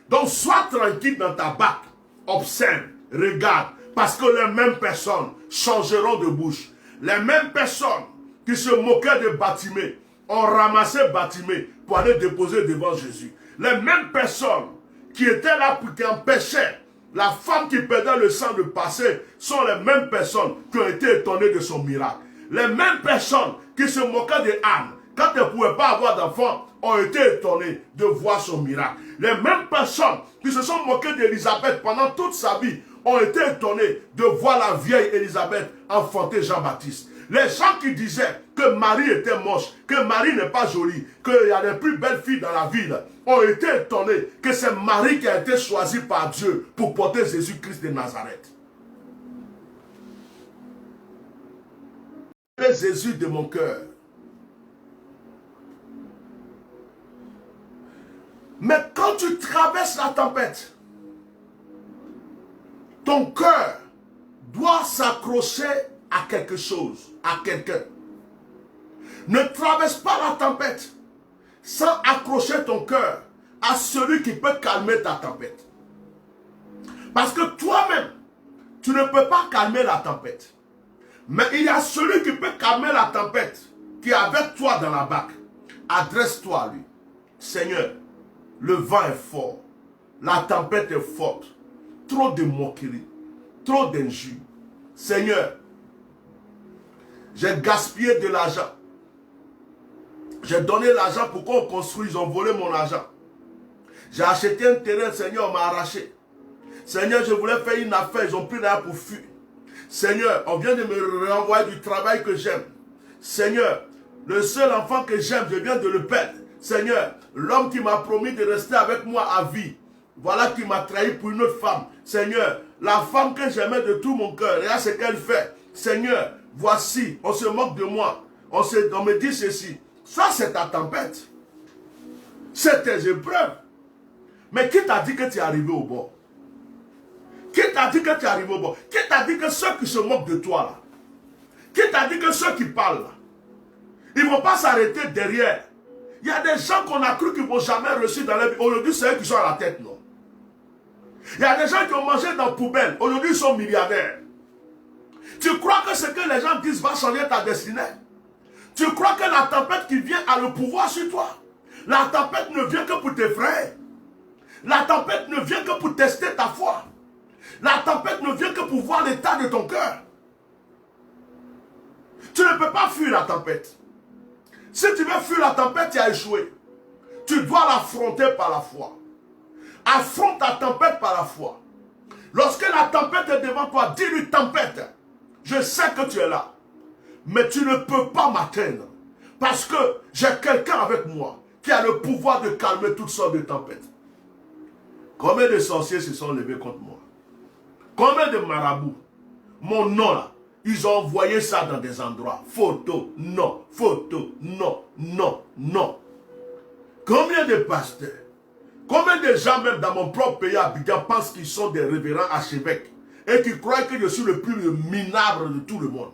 Donc sois tranquille dans ta barque. Observe, regarde. Parce que les mêmes personnes changeront de bouche. Les mêmes personnes qui se moquaient de Bartimée ont ramassé Bartimée pour aller déposer devant Jésus. Les mêmes personnes qui étaient là pour qui empêchaient la femme qui perdait le sang de passer sont les mêmes personnes qui ont été étonnées de son miracle. Les mêmes personnes qui se moquaient de Anne quand elle ne pouvait pas avoir d'enfant ont été étonnées de voir son miracle. Les mêmes personnes qui se sont moquées d'Élisabeth pendant toute sa vie ont été étonnées de voir la vieille Élisabeth enfanter Jean-Baptiste. Les gens qui disaient que Marie était moche, que Marie n'est pas jolie, qu'il y a les plus belles filles dans la ville, ont été étonnés que c'est Marie qui a été choisie par Dieu pour porter Jésus-Christ de Nazareth. Le Jésus de mon cœur. Mais quand tu traverses la tempête, ton cœur doit s'accrocher à quelque chose, à quelqu'un. Ne traverse pas la tempête sans accrocher ton cœur à celui qui peut calmer ta tempête. Parce que toi-même, tu ne peux pas calmer la tempête. Mais il y a celui qui peut calmer la tempête, qui est avec toi dans la barque. Adresse-toi à lui. Seigneur, le vent est fort, la tempête est forte, trop de moqueries, trop d'injures. Seigneur, j'ai gaspillé de l'argent. J'ai donné l'argent pour qu'on construise, ils ont volé mon argent. J'ai acheté un terrain, Seigneur, on m'a arraché. Seigneur, je voulais faire une affaire, ils ont pris l'argent pour fuir. Seigneur, on vient de me renvoyer du travail que j'aime. Seigneur, le seul enfant que j'aime, je viens de le perdre. Seigneur, l'homme qui m'a promis de rester avec moi à vie, voilà qui m'a trahi pour une autre femme. Seigneur, la femme que j'aimais de tout mon cœur, regarde ce qu'elle fait. Seigneur, voici, on se moque de moi. On me dit ceci. Ça, c'est ta tempête. C'est tes épreuves. Mais qui t'a dit que tu es arrivé au bord? Qui t'a dit que tu es arrivé au bord? Qui t'a dit que ceux qui se moquent de toi là? Qui t'a dit que ceux qui parlent là? Ils ne vont pas s'arrêter derrière. Il y a des gens qu'on a cru qu'ils ne vont jamais réussir dans la vie. Aujourd'hui, c'est eux qui sont à la tête, non? Il y a des gens qui ont mangé dans la poubelle. Aujourd'hui, ils sont milliardaires. Tu crois que ce que les gens disent va changer ta destinée? Tu crois que la tempête qui vient a le pouvoir sur toi? La tempête ne vient que pour t'effrayer. La tempête ne vient que pour tester ta foi. La tempête ne vient que pour voir l'état de ton cœur. Tu ne peux pas fuir la tempête. Si tu veux fuir la tempête, tu as échoué. Tu dois l'affronter par la foi. Affronte ta tempête par la foi. Lorsque la tempête est devant toi, dis-lui tempête. Je sais que tu es là. Mais tu ne peux pas m'atteindre. Parce que j'ai quelqu'un avec moi qui a le pouvoir de calmer toutes sortes de tempêtes. Combien de sorciers se sont levés contre moi? Combien de marabouts? Mon nom là, ils ont envoyé ça dans des endroits. Photo, non. Photo, non, non, non. Combien de pasteurs? Combien de gens même dans mon propre pays Abidjan pensent qu'ils sont des révérends archevêques et qui croient que je suis le plus minable de tout le monde?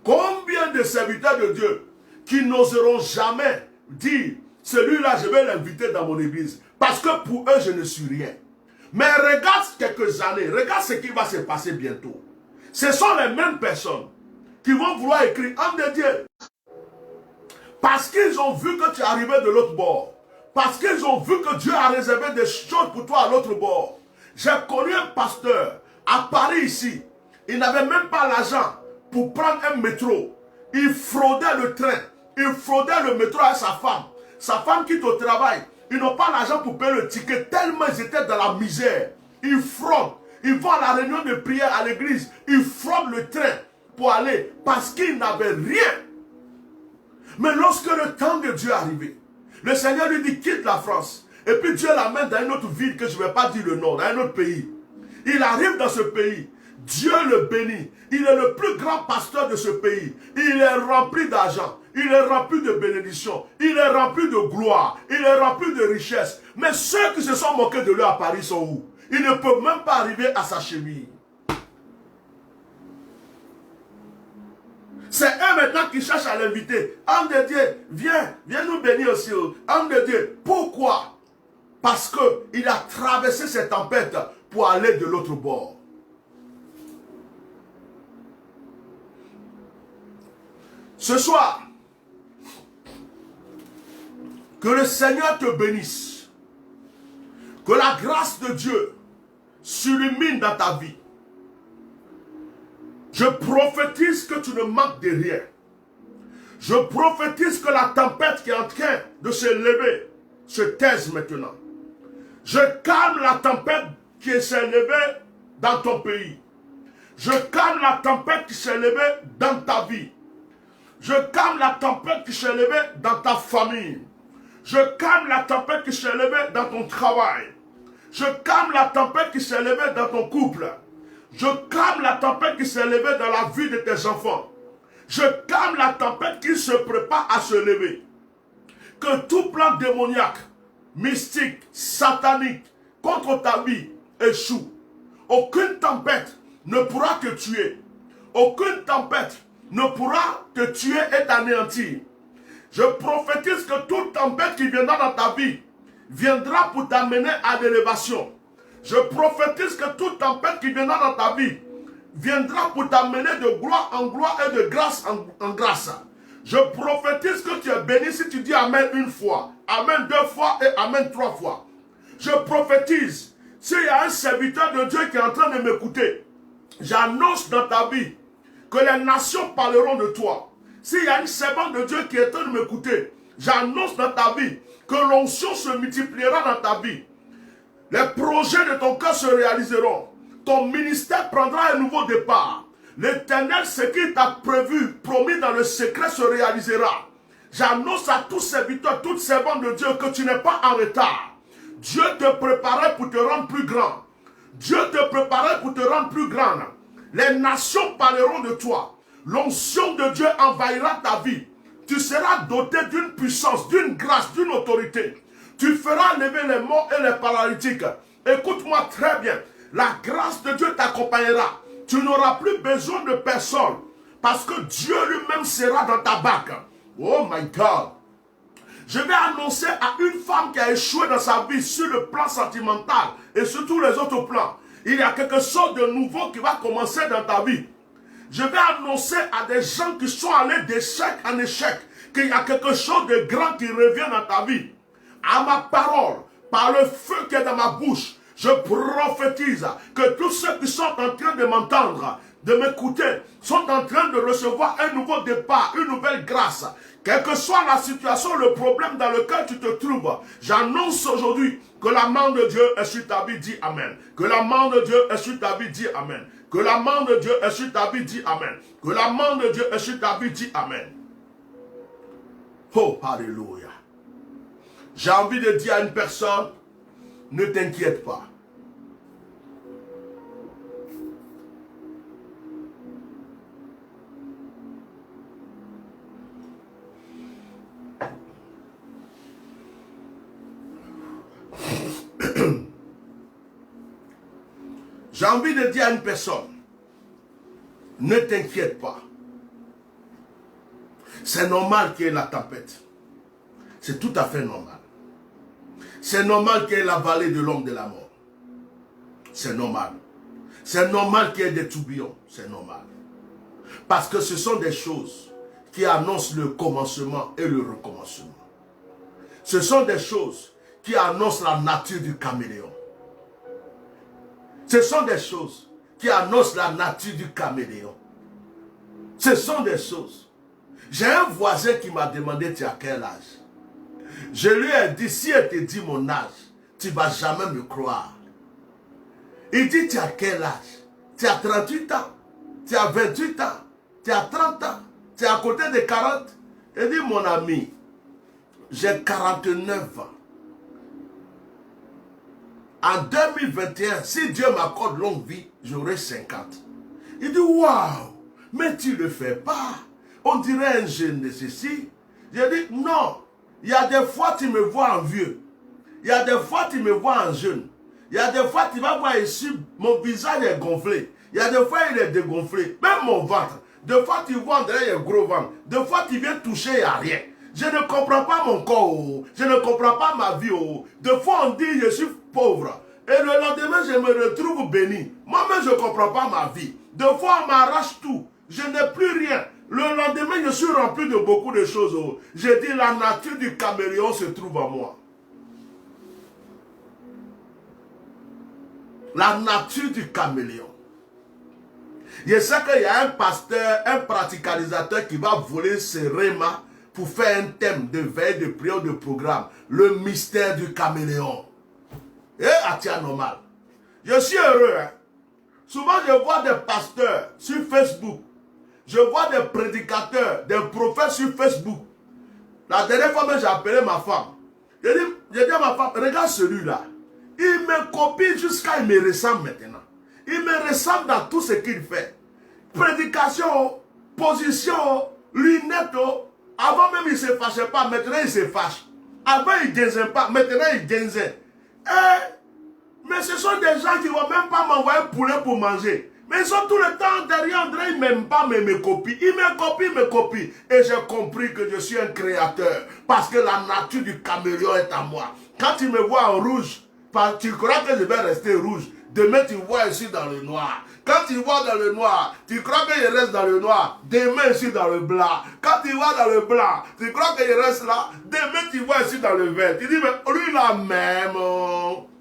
Combien de serviteurs de Dieu qui n'oseront jamais dire celui-là je vais l'inviter dans mon église parce que pour eux je ne suis rien. Mais regarde quelques années, regarde ce qui va se passer bientôt. Ce sont les mêmes personnes qui vont vouloir écrire homme de Dieu. Parce qu'ils ont vu que tu es arrivé de l'autre bord. Parce qu'ils ont vu que Dieu a réservé des choses pour toi à l'autre bord. J'ai connu un pasteur à Paris ici. Il n'avait même pas l'argent pour prendre un métro. Il fraudait le train. Il fraudait le métro à sa femme. Sa femme quitte au travail. Ils n'ont pas l'argent pour payer le ticket tellement ils étaient dans la misère. Ils fraudent. Ils vont à la réunion de prière à l'église. Ils fraudent le train pour aller parce qu'ils n'avaient rien. Mais lorsque le temps de Dieu est arrivé, le Seigneur lui dit quitte la France. Et puis Dieu l'amène dans une autre ville que je ne vais pas dire le nom, dans un autre pays. Il arrive dans ce pays. Dieu le bénit. Il est le plus grand pasteur de ce pays. Il est rempli d'argent. Il est rempli de bénédictions. Il est rempli de gloire. Il est rempli de richesse. Mais ceux qui se sont moqués de lui à Paris sont où? Ils ne peuvent même pas arriver à sa cheville. C'est eux maintenant qui cherchent à l'inviter. Homme de Dieu, viens nous bénir aussi. Homme de Dieu, pourquoi? Parce qu'il a traversé cette tempête pour aller de l'autre bord. Ce soir, que le Seigneur te bénisse. Que la grâce de Dieu s'illumine dans ta vie. Je prophétise que tu ne manques de rien. Je prophétise que la tempête qui est en train de se lever se taise maintenant. Je calme la tempête qui s'est levée dans ton pays. Je calme la tempête qui s'est levée dans ta vie. Je calme la tempête qui s'est levée dans ta famille. Je calme la tempête qui s'est levée dans ton travail. Je calme la tempête qui s'est levée dans ton couple. Je calme la tempête qui s'est levée dans la vie de tes enfants. Je calme la tempête qui se prépare à se lever. Que tout plan démoniaque, mystique, satanique contre ta vie échoue. Aucune tempête ne pourra te tuer. Aucune tempête ne pourra te tuer et t'anéantir. Je prophétise que toute tempête qui viendra dans ta vie viendra pour t'amener à l'élévation. Je prophétise que toute tempête qui viendra dans ta vie viendra pour t'amener de gloire en gloire et de grâce en grâce. Je prophétise que tu es béni si tu dis Amen une fois, Amen 2 fois et Amen 3 fois. Je prophétise, s'il y a un serviteur de Dieu qui est en train de m'écouter, j'annonce dans ta vie que les nations parleront de toi. S'il y a une servante de Dieu qui est en train de m'écouter, j'annonce dans ta vie que l'onction se multipliera dans ta vie. Les projets de ton cœur se réaliseront. Ton ministère prendra un nouveau départ. L'Éternel, ce qu'il t'a prévu, promis dans le secret, se réalisera. J'annonce à tous serviteurs, toutes servantes de Dieu que tu n'es pas en retard. Dieu te préparait pour te rendre plus grand. Dieu te préparait pour te rendre plus grande. Les nations parleront de toi. L'onction de Dieu envahira ta vie. Tu seras doté d'une puissance, d'une grâce, d'une autorité. Tu feras lever les morts et les paralytiques. Écoute-moi très bien. La grâce de Dieu t'accompagnera. Tu n'auras plus besoin de personne. Parce que Dieu lui-même sera dans ta barque. Oh my God. Je vais annoncer à une femme qui a échoué dans sa vie sur le plan sentimental et sur tous les autres plans. Il y a quelque chose de nouveau qui va commencer dans ta vie. Je vais annoncer à des gens qui sont allés d'échec en échec qu'il y a quelque chose de grand qui revient dans ta vie. À ma parole, par le feu qui est dans ma bouche, je prophétise que tous ceux qui sont en train de m'entendre, de m'écouter, sont en train de recevoir un nouveau départ, une nouvelle grâce. Quelle que soit la situation, le problème dans lequel tu te trouves, j'annonce aujourd'hui que la main de Dieu est sur ta vie, dis Amen. Que la main de Dieu est sur ta vie, dis Amen. Que la main de Dieu est sur ta vie, dis Amen. Que la main de Dieu est sur ta vie, dis Amen. Oh, alléluia. J'ai envie de dire à une personne, ne t'inquiète pas. J'ai envie de dire à une personne, ne t'inquiète pas. C'est normal qu'il y ait la tempête. C'est tout à fait normal. C'est normal qu'il y ait la vallée de l'homme de la mort. C'est normal. C'est normal qu'il y ait des tourbillons. C'est normal. Parce que ce sont des choses qui annoncent le commencement et le recommencement. Ce sont des choses qui annoncent la nature du caméléon. Ce sont des choses qui annoncent la nature du caméléon. Ce sont des choses. J'ai un voisin qui m'a demandé, tu as quel âge? Je lui ai dit, si elle te dit mon âge, tu ne vas jamais me croire. Il dit, tu as quel âge? Tu as 38 ans, tu as 28 ans, tu as 30 ans, tu es à côté de 40. Il dit, mon ami, j'ai 49 ans. En 2021, si Dieu m'accorde longue vie, j'aurai 50. Il dit, waouh, mais tu ne le fais pas. On dirait un jeune de ceci. J'ai dit, non. Il y a des fois, tu me vois en vieux. Il y a des fois, tu me vois en jeune. Il y a des fois, tu vas voir ici, mon visage est gonflé. Il y a des fois, il est dégonflé. Même mon ventre. Des fois, tu vois, il y a un gros ventre. Des fois, tu viens toucher, il n'y a rien. Je ne comprends pas mon corps. Oh. Je ne comprends pas ma vie. Oh. Des fois, on dit, je suis pauvre. Et le lendemain, je me retrouve béni. Moi-même, je ne comprends pas ma vie. Des fois, on m'arrache tout. Je n'ai plus rien. Le lendemain, je suis rempli de beaucoup de choses. Oh. J'ai dit, la nature du caméléon se trouve en moi. La nature du caméléon. Je sais qu'il y a un pasteur, un praticalisateur qui va voler ce réma pour faire un thème de veille, de prière, de programme. Le mystère du caméléon. Et à normal. Je suis heureux. Hein? Souvent, je vois des pasteurs sur Facebook. Je vois des prédicateurs, des prophètes sur Facebook. La dernière fois, j'ai appelé ma femme. J'ai dit à ma femme, regarde celui-là. Il me copie jusqu'à il me ressemble maintenant. Il me ressemble dans tout ce qu'il fait. Prédication, position, lunettes. Avant même, il ne se fâchait pas. Maintenant, il se fâche. Avant, il ne gagnait pas. Maintenant, il gagne. Mais ce sont des gens qui ne vont même pas m'envoyer un poulet pour manger. Mais ils sont tout le temps derrière André, ils ne m'aiment pas, mais ils me copient. Ils me copient. Et j'ai compris que je suis un créateur. Parce que la nature du caméléon est en moi. Quand tu me vois en rouge, tu crois que je vais rester rouge. Demain, tu vois ici dans le noir. Quand tu vois dans le noir, tu crois que je reste dans le noir. Demain, ici dans le blanc. Quand tu vois dans le blanc, tu crois que je reste là. Demain, tu vois ici dans le vert. Tu dis, mais lui là même...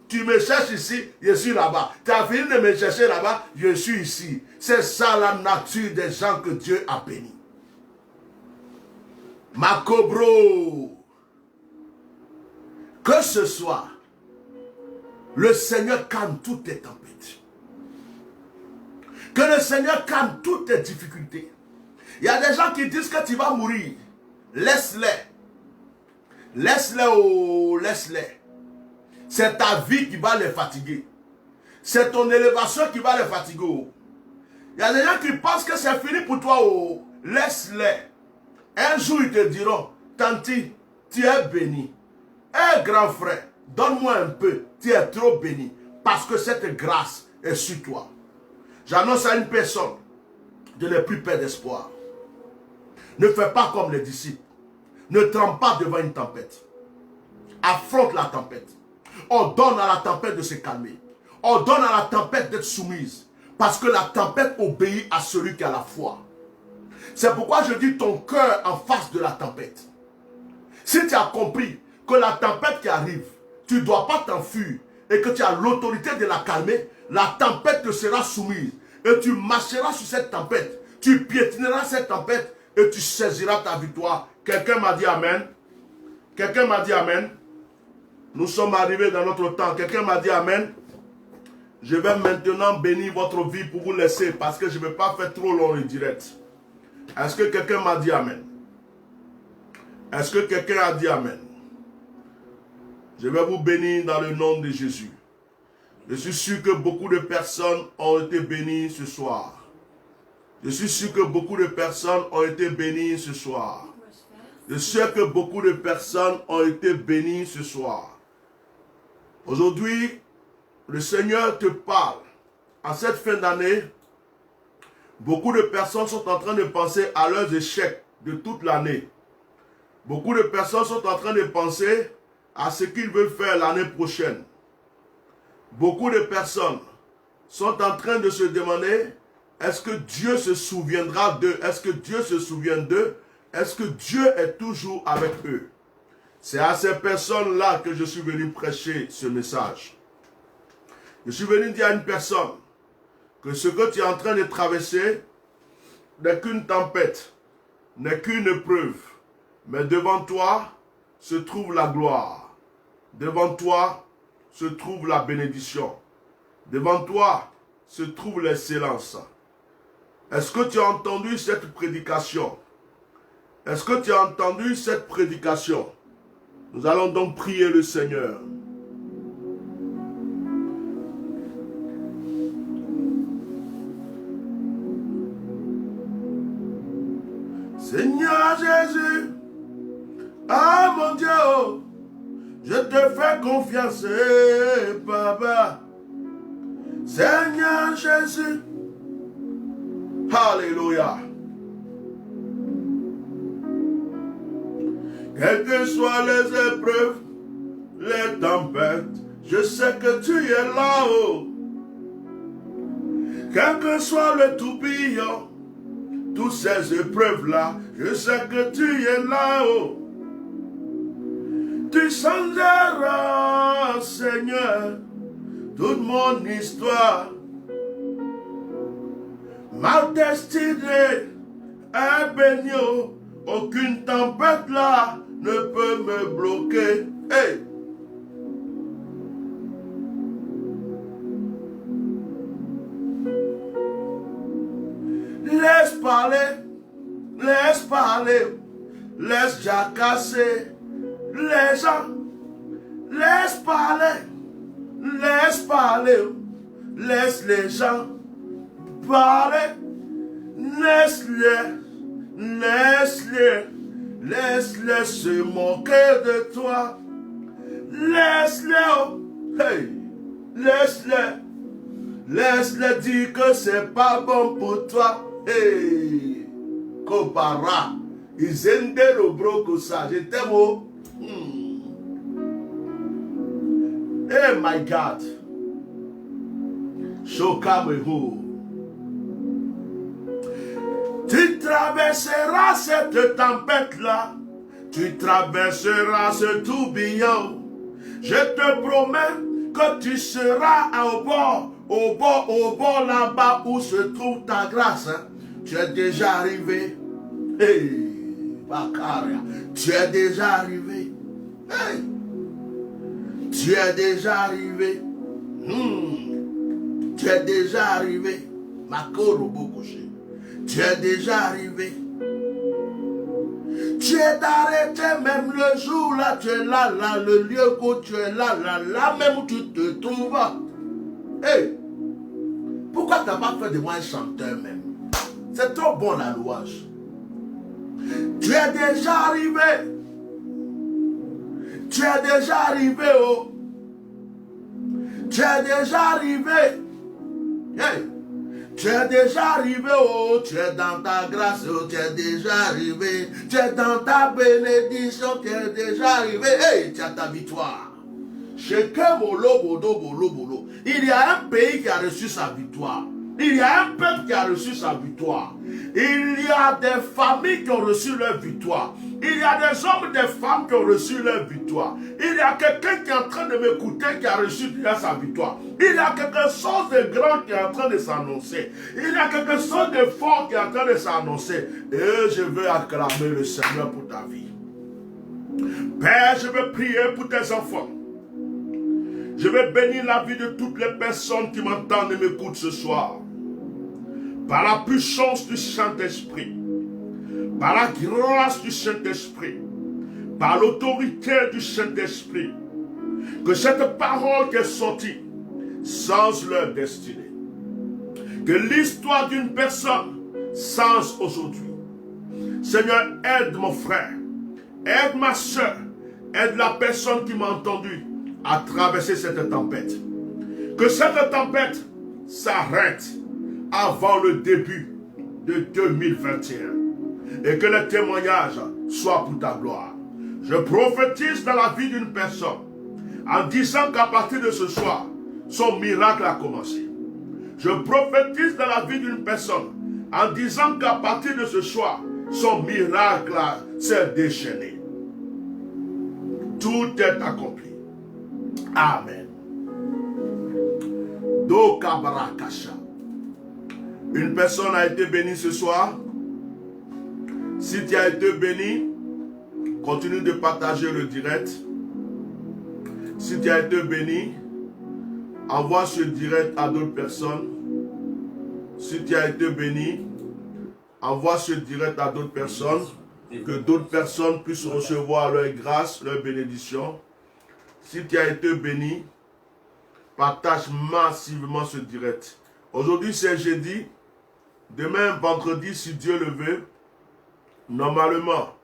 Tu me cherches ici, je suis là-bas. Tu as fini de me chercher là-bas, je suis ici. C'est ça la nature des gens que Dieu a bénis. Macobro. Que ce soit, le Seigneur calme toutes tes tempêtes. Que le Seigneur calme toutes tes difficultés. Il y a des gens qui disent que tu vas mourir. Laisse-les. Laisse-les, oh, laisse-les. C'est ta vie qui va les fatiguer. C'est ton élévation qui va les fatiguer. Oh. Il y a des gens qui pensent que c'est fini pour toi. Oh. Laisse-les. Un jour, ils te diront, Tanti, tu es béni. Grand frère, donne-moi un peu. Tu es trop béni. Parce que cette grâce est sur toi. J'annonce à une personne de ne plus perdre d'espoir. Ne fais pas comme les disciples. Ne trempe pas devant une tempête. Affronte la tempête. Ordonne à la tempête de se calmer. Ordonne à la tempête d'être soumise. Parce que la tempête obéit à celui qui a la foi. C'est pourquoi je dis ton cœur en face de la tempête. Si tu as compris que la tempête qui arrive, tu ne dois pas t'enfuir et que tu as l'autorité de la calmer, la tempête te sera soumise. Et tu marcheras sur cette tempête. Tu piétineras cette tempête et tu saisiras ta victoire. Quelqu'un m'a dit Amen. Quelqu'un m'a dit Amen. Nous sommes arrivés dans notre temps. Quelqu'un m'a dit Amen. Je vais maintenant bénir votre vie pour vous laisser parce que je ne vais pas faire trop long et direct. Est-ce que quelqu'un m'a dit Amen? Est-ce que quelqu'un a dit Amen? Je vais vous bénir dans le nom de Jésus. Je suis sûr que beaucoup de personnes ont été bénies ce soir. Je suis sûr que beaucoup de personnes ont été bénies ce soir. Je suis sûr que beaucoup de personnes ont été bénies ce soir. Aujourd'hui, le Seigneur te parle. En cette fin d'année, beaucoup de personnes sont en train de penser à leurs échecs de toute l'année. Beaucoup de personnes sont en train de penser à ce qu'ils veulent faire l'année prochaine. Beaucoup de personnes sont en train de se demander, est-ce que Dieu se souviendra d'eux? Est-ce que Dieu se souvient d'eux? Est-ce que Dieu est toujours avec eux? C'est à ces personnes-là que je suis venu prêcher ce message. Je suis venu dire à une personne que ce que tu es en train de traverser n'est qu'une tempête, n'est qu'une épreuve. Mais devant toi se trouve la gloire. Devant toi se trouve la bénédiction. Devant toi se trouve l'excellence. Est-ce que tu as entendu cette prédication? Est-ce que tu as entendu cette prédication? Nous allons donc prier le Seigneur. Seigneur Jésus, ah mon Dieu, je te fais confiance, Papa. Seigneur Jésus, alléluia. Quelles que soient les épreuves, les tempêtes, je sais que tu es là-haut. Quel que soit le tourbillon, toutes ces épreuves-là, je sais que tu es là-haut. Tu changeras, Seigneur, toute mon histoire. Ma destinée est bénie. Aucune tempête là ne peut me bloquer. Hey! Laisse parler, laisse jacasser les gens. Laisse parler, laisse les gens parler. Laisse-les se moquer de toi. Laisse-les dire que c'est pas bon pour toi. Hey, Kopara, Izende Robroko ça, je t'aime. Hey my God, Shokameho. Tu traverseras cette tempête-là, tu traverseras ce tourbillon. Je te promets que tu seras au bord là-bas où se trouve ta grâce. Tu es déjà arrivé. Hey, Bakaria, tu es déjà arrivé. Hey, tu es déjà arrivé. Tu es déjà arrivé. Makoro Bokoshi. Tu es déjà arrivé. Tu es arrêté même le jour là, tu es là, le lieu où tu es là, même où tu te trouves. Hey, pourquoi tu n'as pas fait de moi un chanteur même? C'est trop bon la louange. Tu es déjà arrivé. Tu es déjà arrivé, oh. Tu es déjà arrivé. Hey. Tu es déjà arrivé, oh, tu es dans ta grâce, oh, tu es déjà arrivé. Tu es dans ta bénédiction, tu es déjà arrivé. Hey, tu as ta victoire. Il y a un pays qui a reçu sa victoire. Il y a un peuple qui a reçu sa victoire. Il y a des familles qui ont reçu leur victoire. Il y a des hommes et des femmes qui ont reçu leur victoire. Il y a quelqu'un qui est en train de m'écouter qui a reçu déjà sa victoire. Il y a quelque chose de grand qui est en train de s'annoncer. Il y a quelque chose de fort qui est en train de s'annoncer. Et je veux acclamer le Seigneur pour ta vie. Père, je veux prier pour tes enfants. Je vais bénir la vie de toutes les personnes qui m'entendent et m'écoutent ce soir. Par la puissance du Saint-Esprit, par la grâce du Saint-Esprit, par l'autorité du Saint-Esprit, que cette parole qui est sortie change leur destinée. Que l'histoire d'une personne change aujourd'hui. Seigneur, aide mon frère, aide ma soeur, aide la personne qui m'a entendu à traverser cette tempête. Que cette tempête s'arrête avant le début de 2021 et que le témoignage soit pour ta gloire. Je prophétise dans la vie d'une personne en disant qu'à partir de ce soir, son miracle a commencé. Je prophétise dans la vie d'une personne en disant qu'à partir de ce soir, son miracle s'est déchaîné. Tout est accompli. Amen. Dokabarakasha. Une personne a été bénie ce soir. Si tu as été béni, continue de partager le direct. Si tu as été béni, envoie ce direct à d'autres personnes. Si tu as été béni, envoie ce direct à d'autres personnes. Que d'autres personnes puissent recevoir leur grâce, leur bénédiction. Si tu as été béni, partage massivement ce direct. Aujourd'hui c'est jeudi. Demain vendredi, si Dieu le veut, normalement,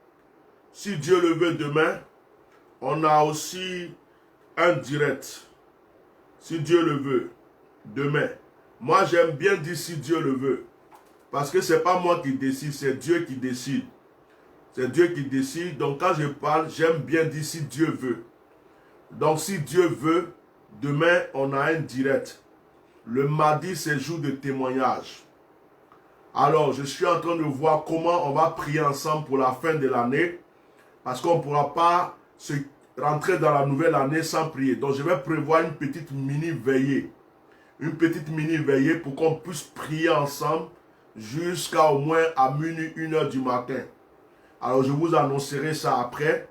si Dieu le veut demain, on a aussi un direct. Si Dieu le veut, demain. Moi j'aime bien dire si Dieu le veut. Parce que ce n'est pas moi qui décide, c'est Dieu qui décide. C'est Dieu qui décide. Donc quand je parle, j'aime bien dire si Dieu veut. Donc si Dieu veut, demain on a un direct. Le mardi c'est jour de témoignage. Alors, je suis en train de voir comment on va prier ensemble pour la fin de l'année. Parce qu'on ne pourra pas se rentrer dans la nouvelle année sans prier. Donc, je vais prévoir une petite mini-veillée. Une petite mini-veillée pour qu'on puisse prier ensemble jusqu'à au moins à minuit, 1h du matin. Alors, je vous annoncerai ça après.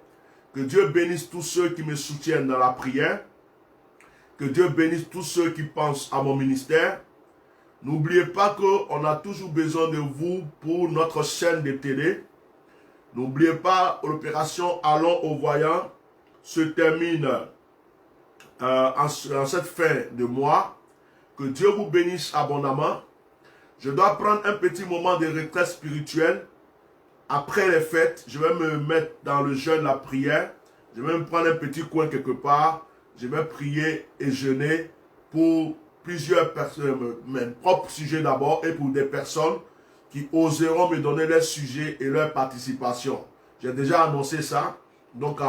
Que Dieu bénisse tous ceux qui me soutiennent dans la prière. Que Dieu bénisse tous ceux qui pensent à mon ministère. N'oubliez pas qu'on a toujours besoin de vous pour notre chaîne de télé. N'oubliez pas, l'opération Allons au voyant se termine en cette fin de mois. Que Dieu vous bénisse abondamment. Je dois prendre un petit moment de retraite spirituelle. Après les fêtes, je vais me mettre dans le jeûne, la prière. Je vais me prendre un petit coin quelque part. Je vais prier et jeûner pour plusieurs personnes, mes propres sujets d'abord, et pour des personnes qui oseront me donner leurs sujets et leur participation. J'ai déjà annoncé ça. Donc,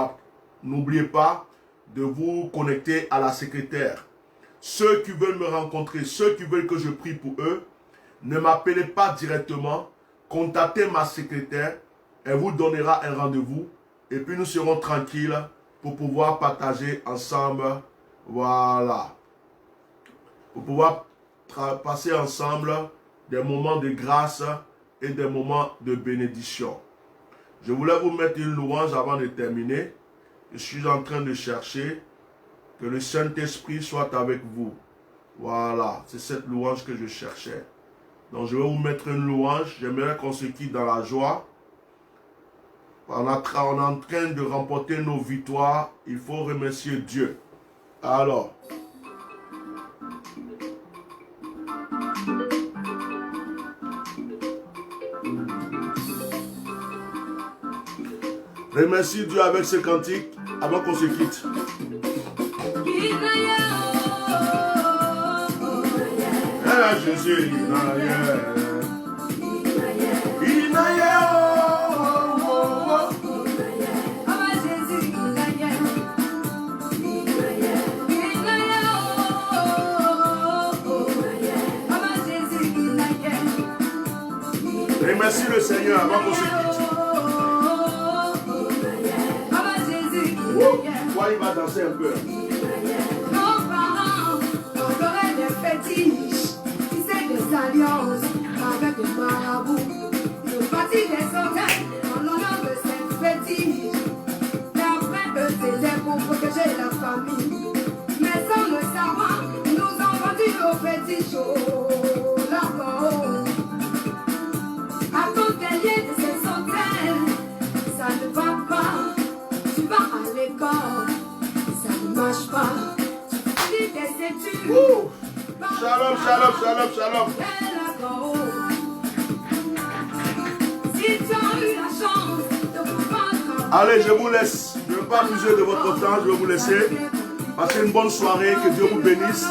n'oubliez pas de vous connecter à la secrétaire. Ceux qui veulent me rencontrer, ceux qui veulent que je prie pour eux, ne m'appelez pas directement. Contactez ma secrétaire, elle vous donnera un rendez-vous et puis nous serons tranquilles pour pouvoir partager ensemble, voilà, pour pouvoir passer ensemble des moments de grâce et des moments de bénédiction. Je voulais vous mettre une louange avant de terminer. Je suis en train de chercher que le Saint-Esprit soit avec vous. Voilà, c'est cette louange que je cherchais. Donc je vais vous mettre une louange. J'aimerais qu'on se quitte dans la joie. On est en train de remporter nos victoires. Il faut remercier Dieu. Alors. Remercie Dieu avec ce cantique avant qu'on se quitte. Jésus, remercie le Seigneur avant qu'on se quitte. Toi, il va danser un peu. Nos parents, on aurait des fétiches, tu sais, des alliances avec des marabouts. Nous partis des hôtels en l'honneur de cette fétiche. Et après eux, c'était pour protéger la famille. Mais sans le savoir, ils nous ont vendu nos fétiches. Oh, là-bas. À cause des liens de ces hôtels, ça ne va pas. Tu vas à l'école, ça ne marche pas. Tu finis tes études. Shalom, shalom, shalom, shalom. Si tu as eu la chance de pouvoir travailler. Allez, je vous laisse. Je ne vais pas abuser de votre temps, je vais vous laisser. Passez une bonne soirée, que Dieu vous bénisse.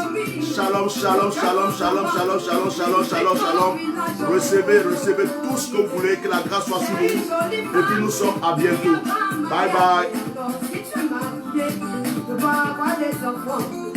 Shalom, shalom, shalom, shalom, shalom, shalom, shalom, shalom, shalom. Recevez tout ce que vous voulez, que la grâce soit sur vous. Et puis nous sommes à bientôt. Bye bye. Si tu es marié, tu vas avoir des enfants.